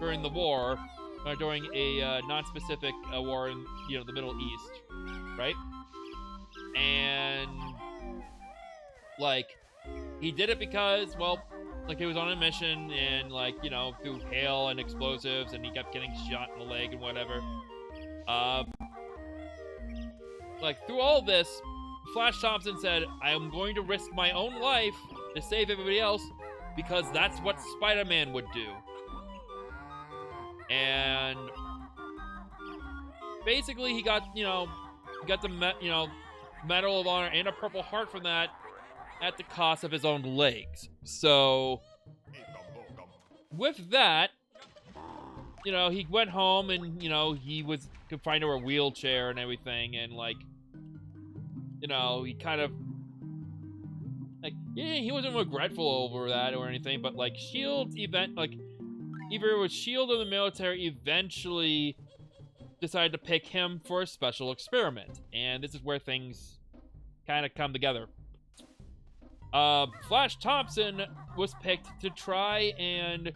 during the war, during a non-specific war in, you know, the Middle East, right? And, like, he did it because, well, like, he was on a mission, and, like, you know, through hail and explosives, and he kept getting shot in the leg and whatever. Like, through all this, Flash Thompson said, I am going to risk my own life to save everybody else, because that's what Spider-Man would do. And basically, he got, you know, the Medal of Honor and a Purple Heart from that at the cost of his own legs. So, with that, you know, he went home and, you know, he was confined to a wheelchair and everything, and, like, you know, he kind of, like, yeah, he wasn't regretful over that or anything, but, like, either it was S.H.I.E.L.D. or the military eventually decided to pick him for a special experiment, and this is where things kind of come together. Flash Thompson was picked to try and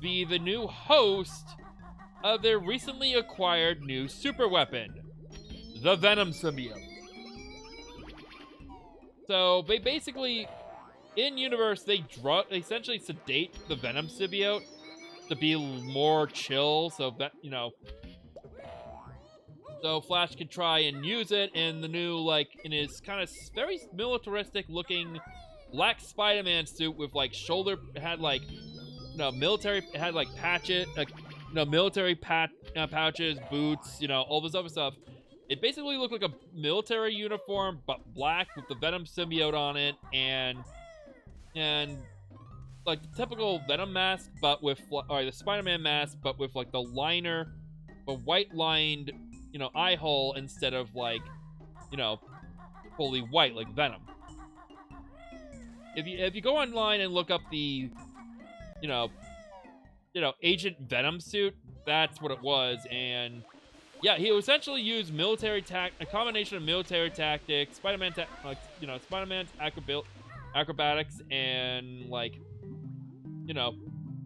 be the new host of their recently acquired new super weapon, the Venom symbiote. So they basically, in universe, they essentially sedate the Venom symbiote to be more chill, so that, you know, so Flash can try and use it in the new, like, in his kind of very militaristic looking black Spider-Man suit with, like, it had, like, you know, military, it had, like, patches, like, you know, military pouches, boots, you know, all this other stuff. It basically looked like a military uniform, but black with the Venom symbiote on it, and like the typical Venom mask, but with, or the Spider-Man mask, but with, like, the liner, the white lined, you know, eye hole instead of, like, you know, fully white like Venom. If you go online and look up the, you know, Agent Venom suit, that's what it was. And yeah, he essentially used a combination of military tactics, Spider-Man, you know, Spider-Man's acrobatics, and, like, you know,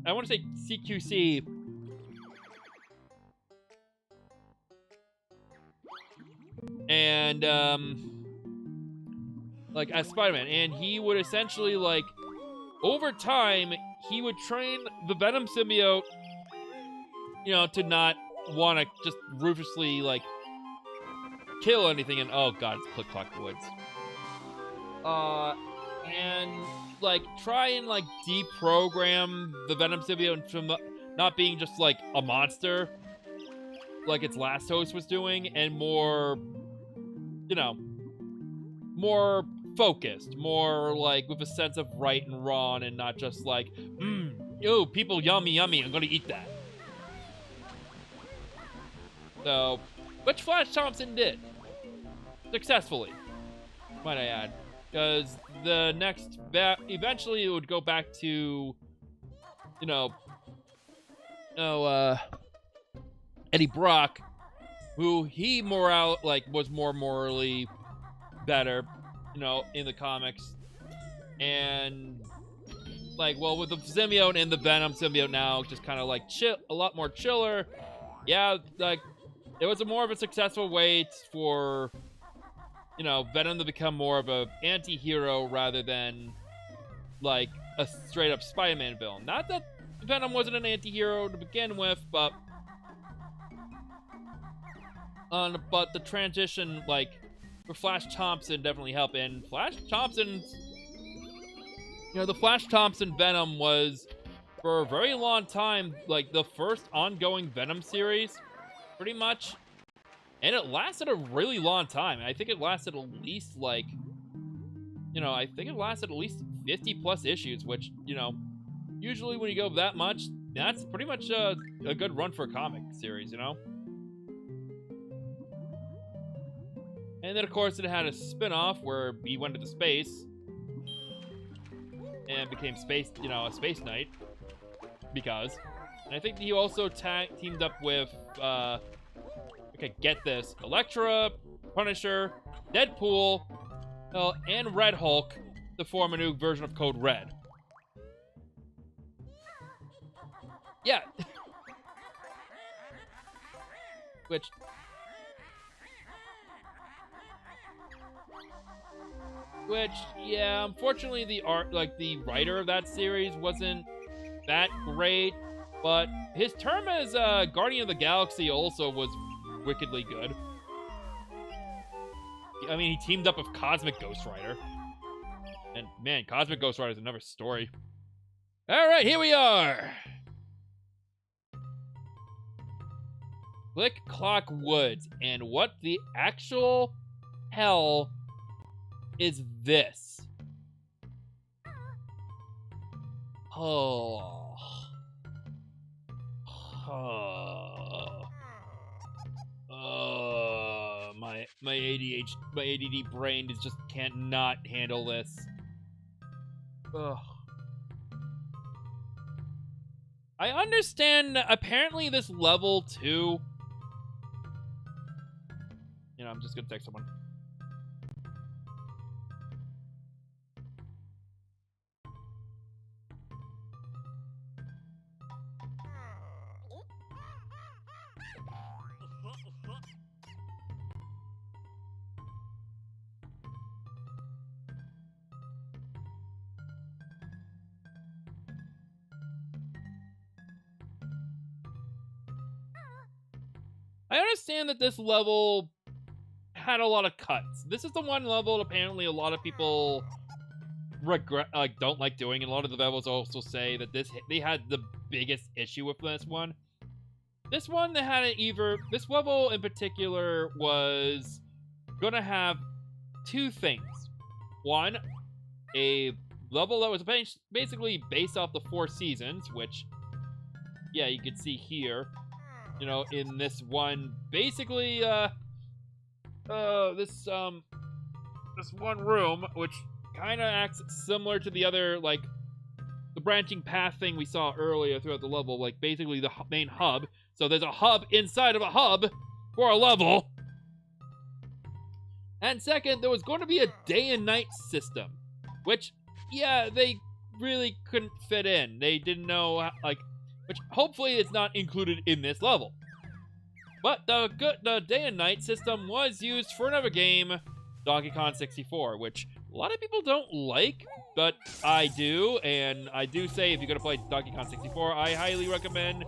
I want to say CQC. And, like, as Spider-Man. And he would essentially, like, over time, he would train the Venom symbiote, you know, to not want to just ruthlessly, like, kill anything. And, oh god, it's Click-Clock Woods. And, like, try and, like, deprogram the Venom symbiote from not being just, like, a monster, like its last host was doing, and more, you know, more focused, more, like, with a sense of right and wrong, and not just like, ew, people, yummy, yummy, I'm gonna eat that. So, which Flash Thompson did. Successfully, might I add. Because the next, eventually it would go back to, you know, Eddie Brock, who he was more morally better, you know, in the comics. And, like, well, with the symbiote and the Venom symbiote now, just kind of, like, a lot more chiller. Yeah, like, it was more of a successful way for, you know, Venom to become more of a anti-hero rather than, like, a straight-up Spider-Man villain. Not that Venom wasn't an anti-hero to begin with, but the transition, like, for Flash Thompson definitely helped. And Flash Thompson's You know, the Flash Thompson Venom was, for a very long time, like, the first ongoing Venom series, pretty much. And it lasted a really long time. I think it lasted at least, like, you know, I think it lasted at least 50 plus issues, which, you know, usually when you go that much, that's pretty much a good run for a comic series, you know? And then, of course, it had a spin-off where he went into space and became space, you know, a space knight. Because. And I think he also teamed up with, okay, get this, Elektra, Punisher, Deadpool, and Red Hulk to form a new version of Code Red. Yeah. Which, yeah, unfortunately the art, like, the writer of that series wasn't that great, but his term as Guardian of the Galaxy also was wickedly good. I mean, he teamed up with Cosmic Ghost Rider. And, man, Cosmic Ghost Rider is another story. Alright, here we are! Click Clock Woods, and what the actual hell is this? Oh. My ADD brain just can't not handle this. Ugh. I understand, apparently this level 2... You know, I'm just gonna text someone. I understand that this level had a lot of cuts. This is the one level that apparently a lot of people regret, don't like doing, and a lot of the levels also say that they had the biggest issue with this one. This one, they had this level in particular was gonna have two things. One, a level that was basically based off the 4 seasons, which, yeah, you can see here. You know, in this one, basically, this one room, which kind of acts similar to the other, like, the branching path thing we saw earlier throughout the level, like, basically the main hub. So there's a hub inside of a hub for a level. And second, there was going to be a day and night system, which, yeah, they really couldn't fit in. They didn't know, like, which hopefully it's not included in this level. But the day and night system was used for another game, Donkey Kong 64, which a lot of people don't like, but I do. And I do say, if you're going to play Donkey Kong 64, I highly recommend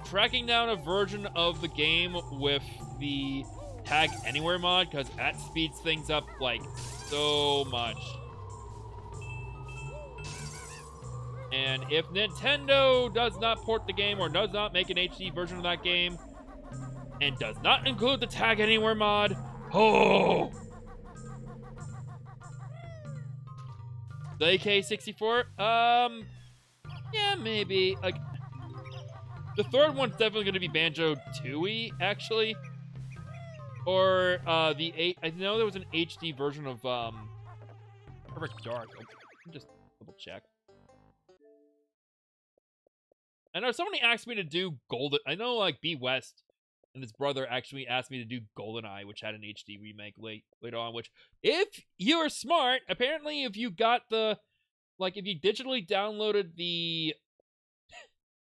tracking down a version of the game with the Tag Anywhere mod, because that speeds things up, like, so much. And if Nintendo does not port the game or does not make an HD version of that game and does not include the Tag Anywhere mod, oh! The AK-64? Yeah, maybe. Like, the third one's definitely going to be Banjo-Tooie, actually. Or, I know there was an HD version of, Perfect Dark. Let me just double check. I know somebody asked me to do Golden... I know, like, B. West and his brother actually asked me to do GoldenEye, which had an HD remake later on, which, if you're smart, apparently if you got the... Like, if you digitally downloaded the...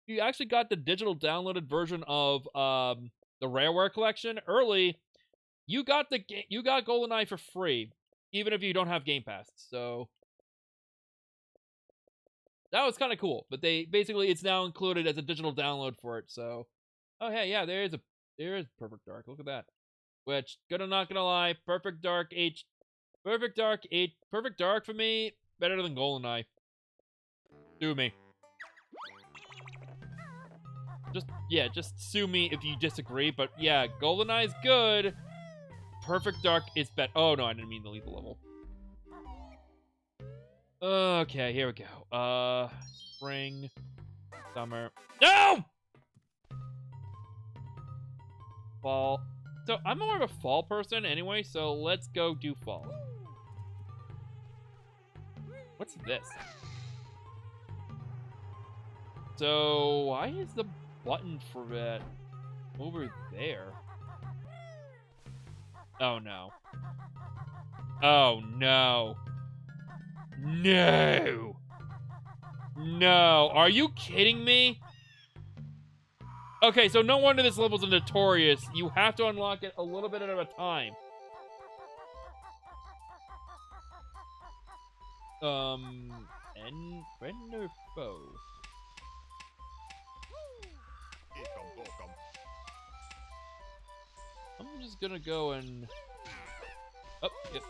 you actually got the digital downloaded version of, the Rareware collection early, you got GoldenEye for free, even if you don't have Game Pass, so... That was kind of cool, but it's now included as a digital download for it, so... Oh, hey, yeah, there is Perfect Dark, look at that. Which, not gonna lie, Perfect Dark for me, better than GoldenEye. Sue me. Just sue me if you disagree. But yeah, GoldenEye's good. Perfect Dark is better. Oh no, I didn't mean to leave the level. Okay, here we go. Spring, summer. No! Fall. So I'm more of a fall person anyway, so let's go do fall. What's this? So why is the button for that over there? Oh no. Oh no. No! No, are you kidding me? Okay, so no wonder this level's notorious. You have to unlock it a little bit at a time. Friend or foe? I'm just gonna go and... Oh, yep.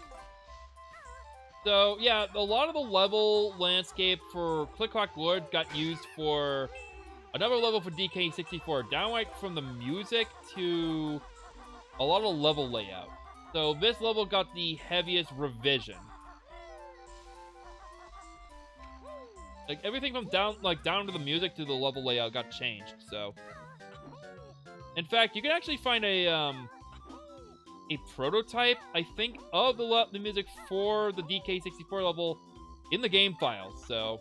So, yeah, a lot of the level landscape for Click Clock Lord got used for another level for DK64. Downright from the music to a lot of level layout. So this level got the heaviest revision. Like, everything from down to the music to the level layout got changed, so. In fact, you can actually find a prototype, I think, of the music for the DK64 level in the game files, so.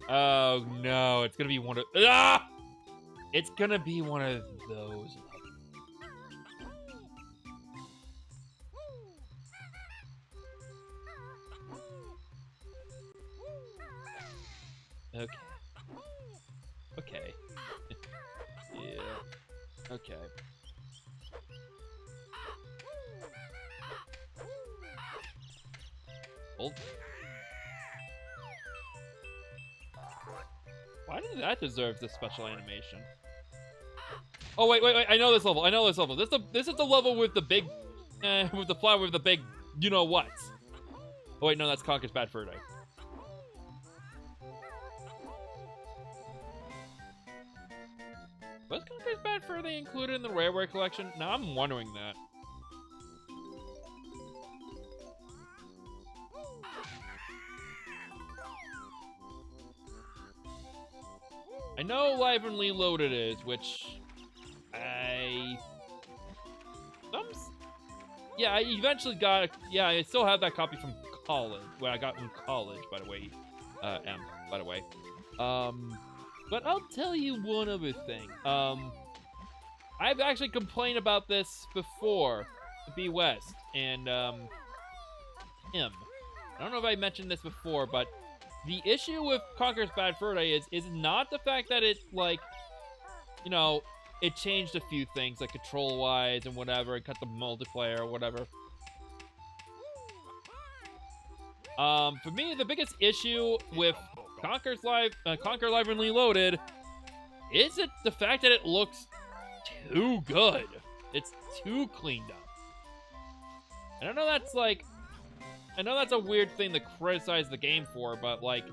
Oh no, it's gonna be one of It's gonna be one of those. Okay. Okay. Yeah. Okay. Hold. Why did that deserve this special animation? Oh wait! I know this level. This is the level with the big, with the flower with the big, you know what? Oh wait, no, that's Conker's Bad Fur Day. Was Conker's Bad Fur Day included in the Rareware collection? Now I'm wondering that. I know Live and Reloaded is, which I eventually got. Yeah, I still have that copy from college. Well, I got in college, by the way. By the way. But I'll tell you one other thing. I've actually complained about this before to B West and him. I don't know if I mentioned this before, but the issue with Conker's Bad Fur Day is not the fact that it, like, you know, it changed a few things, like control-wise and whatever, and cut the multiplayer or whatever. For me, the biggest issue with Conker Live and Reloaded is the fact that it looks too good. It's too cleaned up. And I know that's a weird thing to criticize the game for, but, like,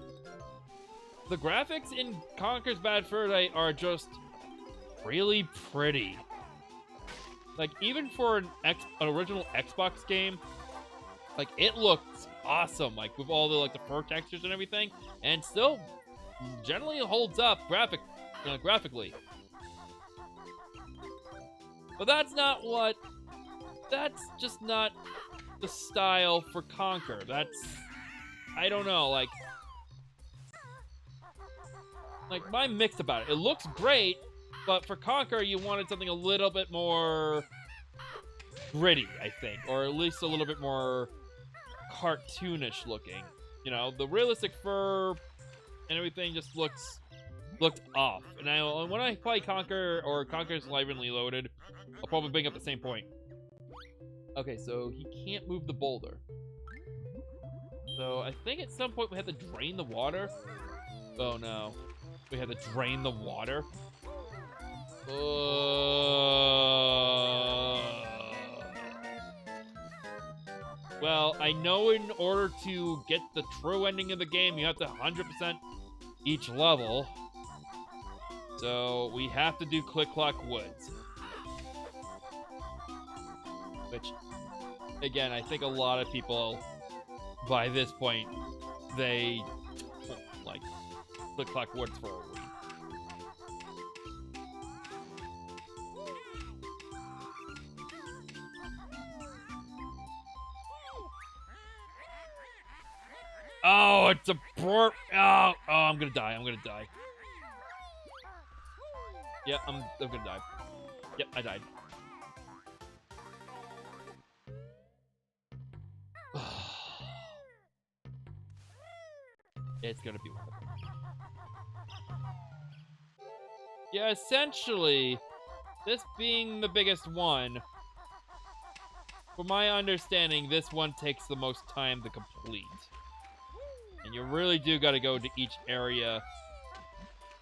the graphics in Conker's Bad Fur Day are just really pretty. Like, even for an original Xbox game, like, it looks awesome, like, with all the, like, the fur textures and everything, and still generally holds up graphically. But that's just not the style for Conker. I don't know, like I'm mixed about it. It looks great, but for Conker, you wanted something a little bit more gritty, I think, or at least a little bit more cartoonish looking. You know, the realistic fur and everything just looked off. And when I play Conker or Conker's Live and Reloaded, I'll probably bring up the same point. Okay, so he can't move the boulder. So I think at some point we have to drain the water. Oh no. We have to drain the water. Well, I know in order to get the true ending of the game, you have to 100% each level. So we have to do Click Clock Woods. Which, again, I think a lot of people, by this point, they like Click Clock Woods for a week. Oh, it's a burp. Oh, I'm gonna die. I'm gonna die. Yeah, I'm gonna die. Yep, I died. It's gonna be worth it. Yeah, essentially, this being the biggest one, from my understanding, this one takes the most time to complete. And you really do gotta go to each area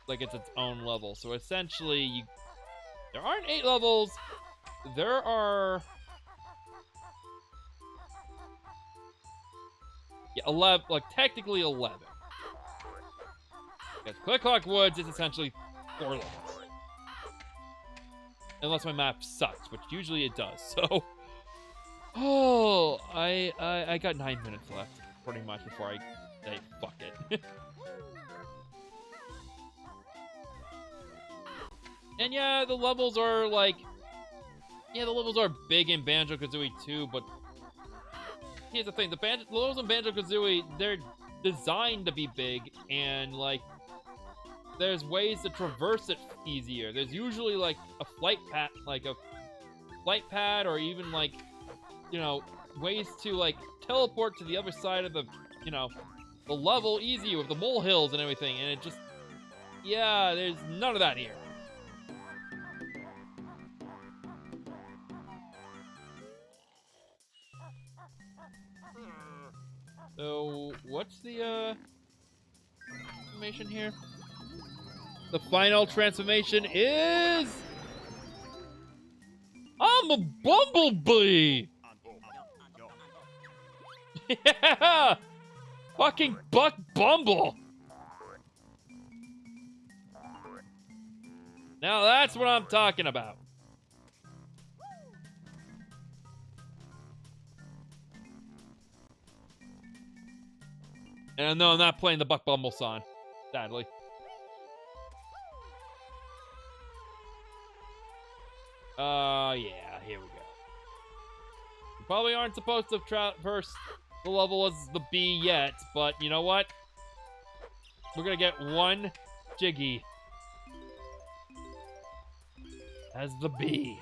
like it's its own level. So essentially, there aren't 8 levels. There are... yeah, 11, like technically 11. Because Click Clock Woods is essentially 4 levels. Unless my map sucks, which usually it does, so... oh, I got 9 minutes left, pretty much, before I say, fuck it. And yeah, the levels are like... yeah, the levels are big in Banjo-Kazooie too, but... here's the thing, the levels in Banjo-Kazooie, they're designed to be big, and like... there's ways to traverse it easier. There's usually like a flight pad, or even like, you know, ways to like teleport to the other side of the, you know, the level easier with the molehills and everything. And it just, yeah, there's none of that here. So what's the information here? The final transformation is... I'm a bumblebee! Yeah! Fucking Buck Bumble! Now that's what I'm talking about. And no, I'm not playing the Buck Bumble song, sadly. Yeah, here we go. You probably aren't supposed to traverse the level as the bee yet, but you know what? We're gonna get one Jiggy as the bee.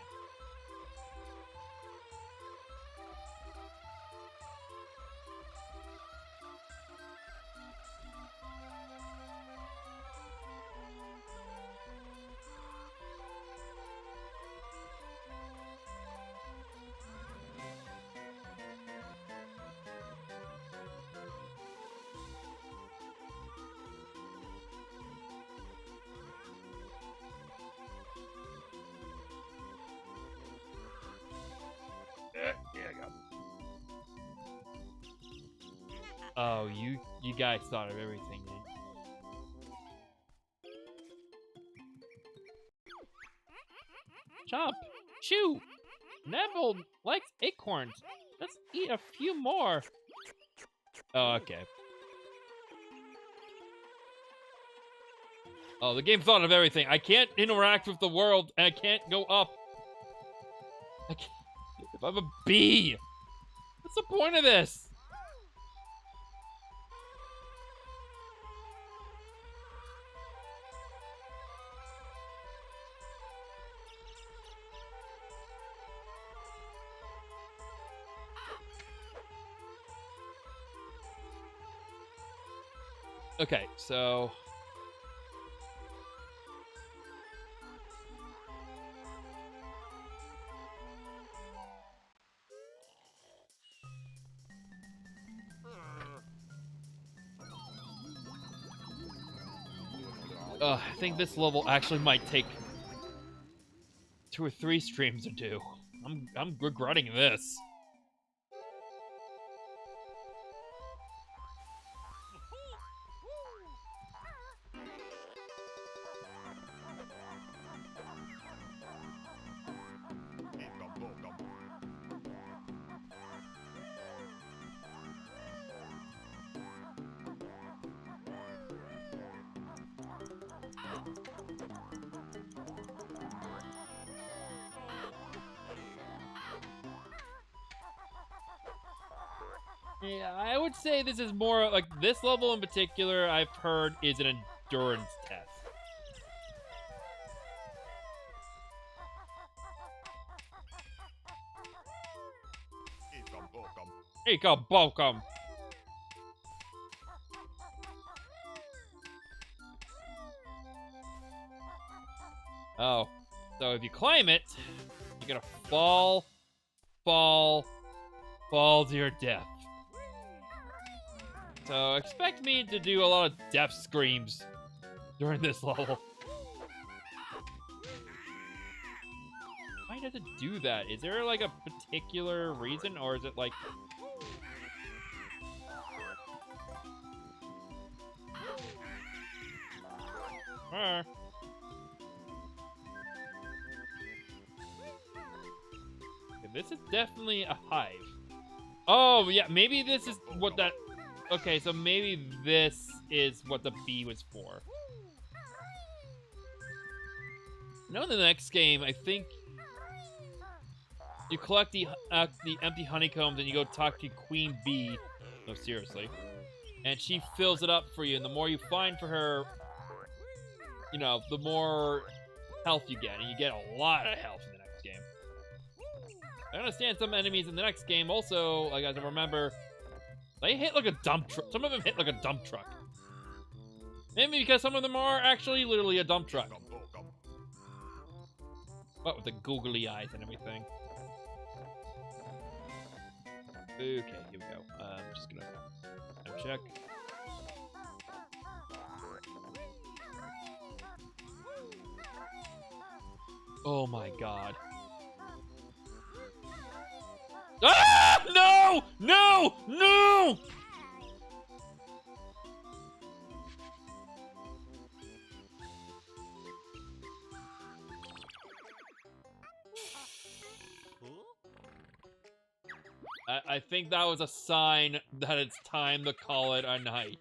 Yeah, I got it. Oh, you guys thought of everything, man. Chomp! Chew! Neville likes acorns. Let's eat a few more. Oh, okay. Oh, the game thought of everything. I can't interact with the world, and I can't go up. I can't. If I'm a bee, what's the point of this? Okay, so... I think this level actually might take 2 or 3 streams to do. I'm regretting this. Yeah, I would say this is more like this level in particular, I've heard, is an endurance test. Bajo-Kazooie. Oh, so if you climb it, you're gonna fall to your death. So expect me to do a lot of death screams during this level. Why does it do that? Is there like a particular reason, or is it like... This is definitely a hive. Oh, yeah, maybe this is what that... Okay, so maybe this is what the bee was for. No, in the next game, I think you collect the empty honeycombs and you go talk to Queen Bee. No, seriously. And she fills it up for you, and the more you find for her, you know, the more health you get, and you get a lot of health in the next game. I understand some enemies in the next game also, like, as I remember, they hit like a dump truck. Some of them hit like a dump truck. Maybe because some of them are actually literally a dump truck. What, with the googly eyes and everything. Okay, here we go. I'm just gonna check. Oh my god. Ah! No! No! No! I think that was a sign that it's time to call it a night.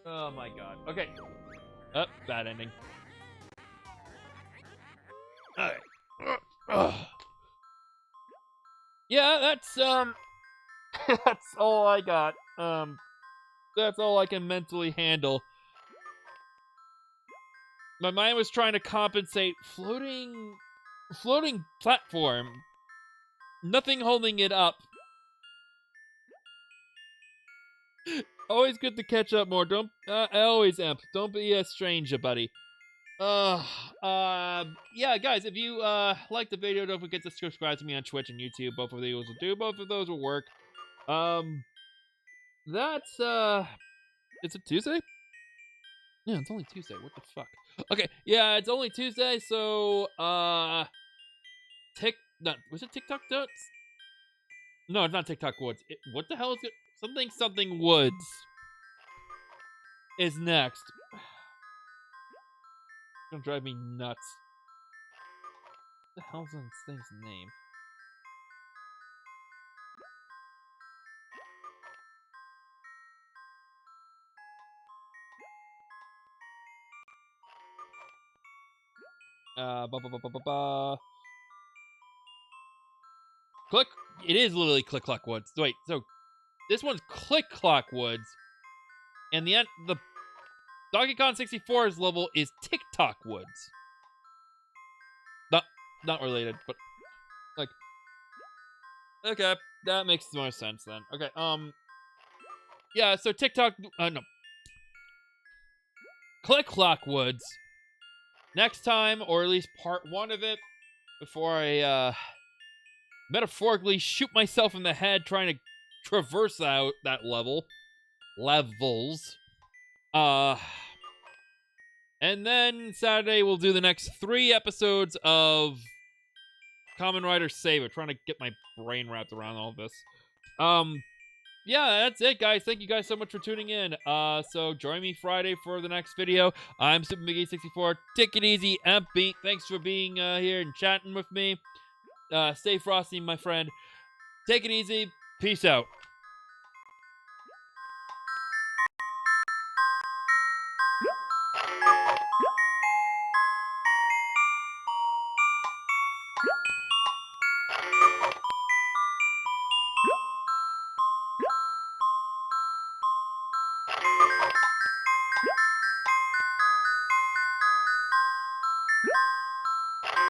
Oh my god. Okay. Oh, bad ending. Alright. Yeah, that's that's all I got. That's all I can mentally handle. My mind was trying to compensate floating platform. Nothing holding it up. Always good to catch up more. Don't always imp. Don't be a stranger, buddy. Yeah, guys, if you like the video, don't forget to subscribe to me on Twitch and YouTube. Both of those will do. Both of those will work. That's is it Tuesday? Yeah, it's only Tuesday. What the fuck? Okay, yeah, it's only Tuesday, so was it TikTok Dots? No, it's not TikTok Woods. What the hell is it? Something Woods is next. It's gonna drive me nuts. What the hell's this thing's name? Click. It is literally Click Clock Woods. Wait, so this one's Click Clock Woods, and the Donkey Kong 64's level is TikTok Woods. Not related, but like, okay, that makes more sense then. Okay, yeah, so TikTok, no, Click Clock Woods. Next time, or at least part 1 of it, before I metaphorically shoot myself in the head trying to traverse out that levels. And then Saturday, we'll do the next 3 episodes of Kamen Rider Saber. Trying to get my brain wrapped around all this. Yeah, that's it, guys. Thank you guys so much for tuning in. So join me Friday for the next video. I'm SuperMcGee64. Take it easy, MP. Thanks for being here and chatting with me. Stay frosty, my friend. Take it easy. Peace out.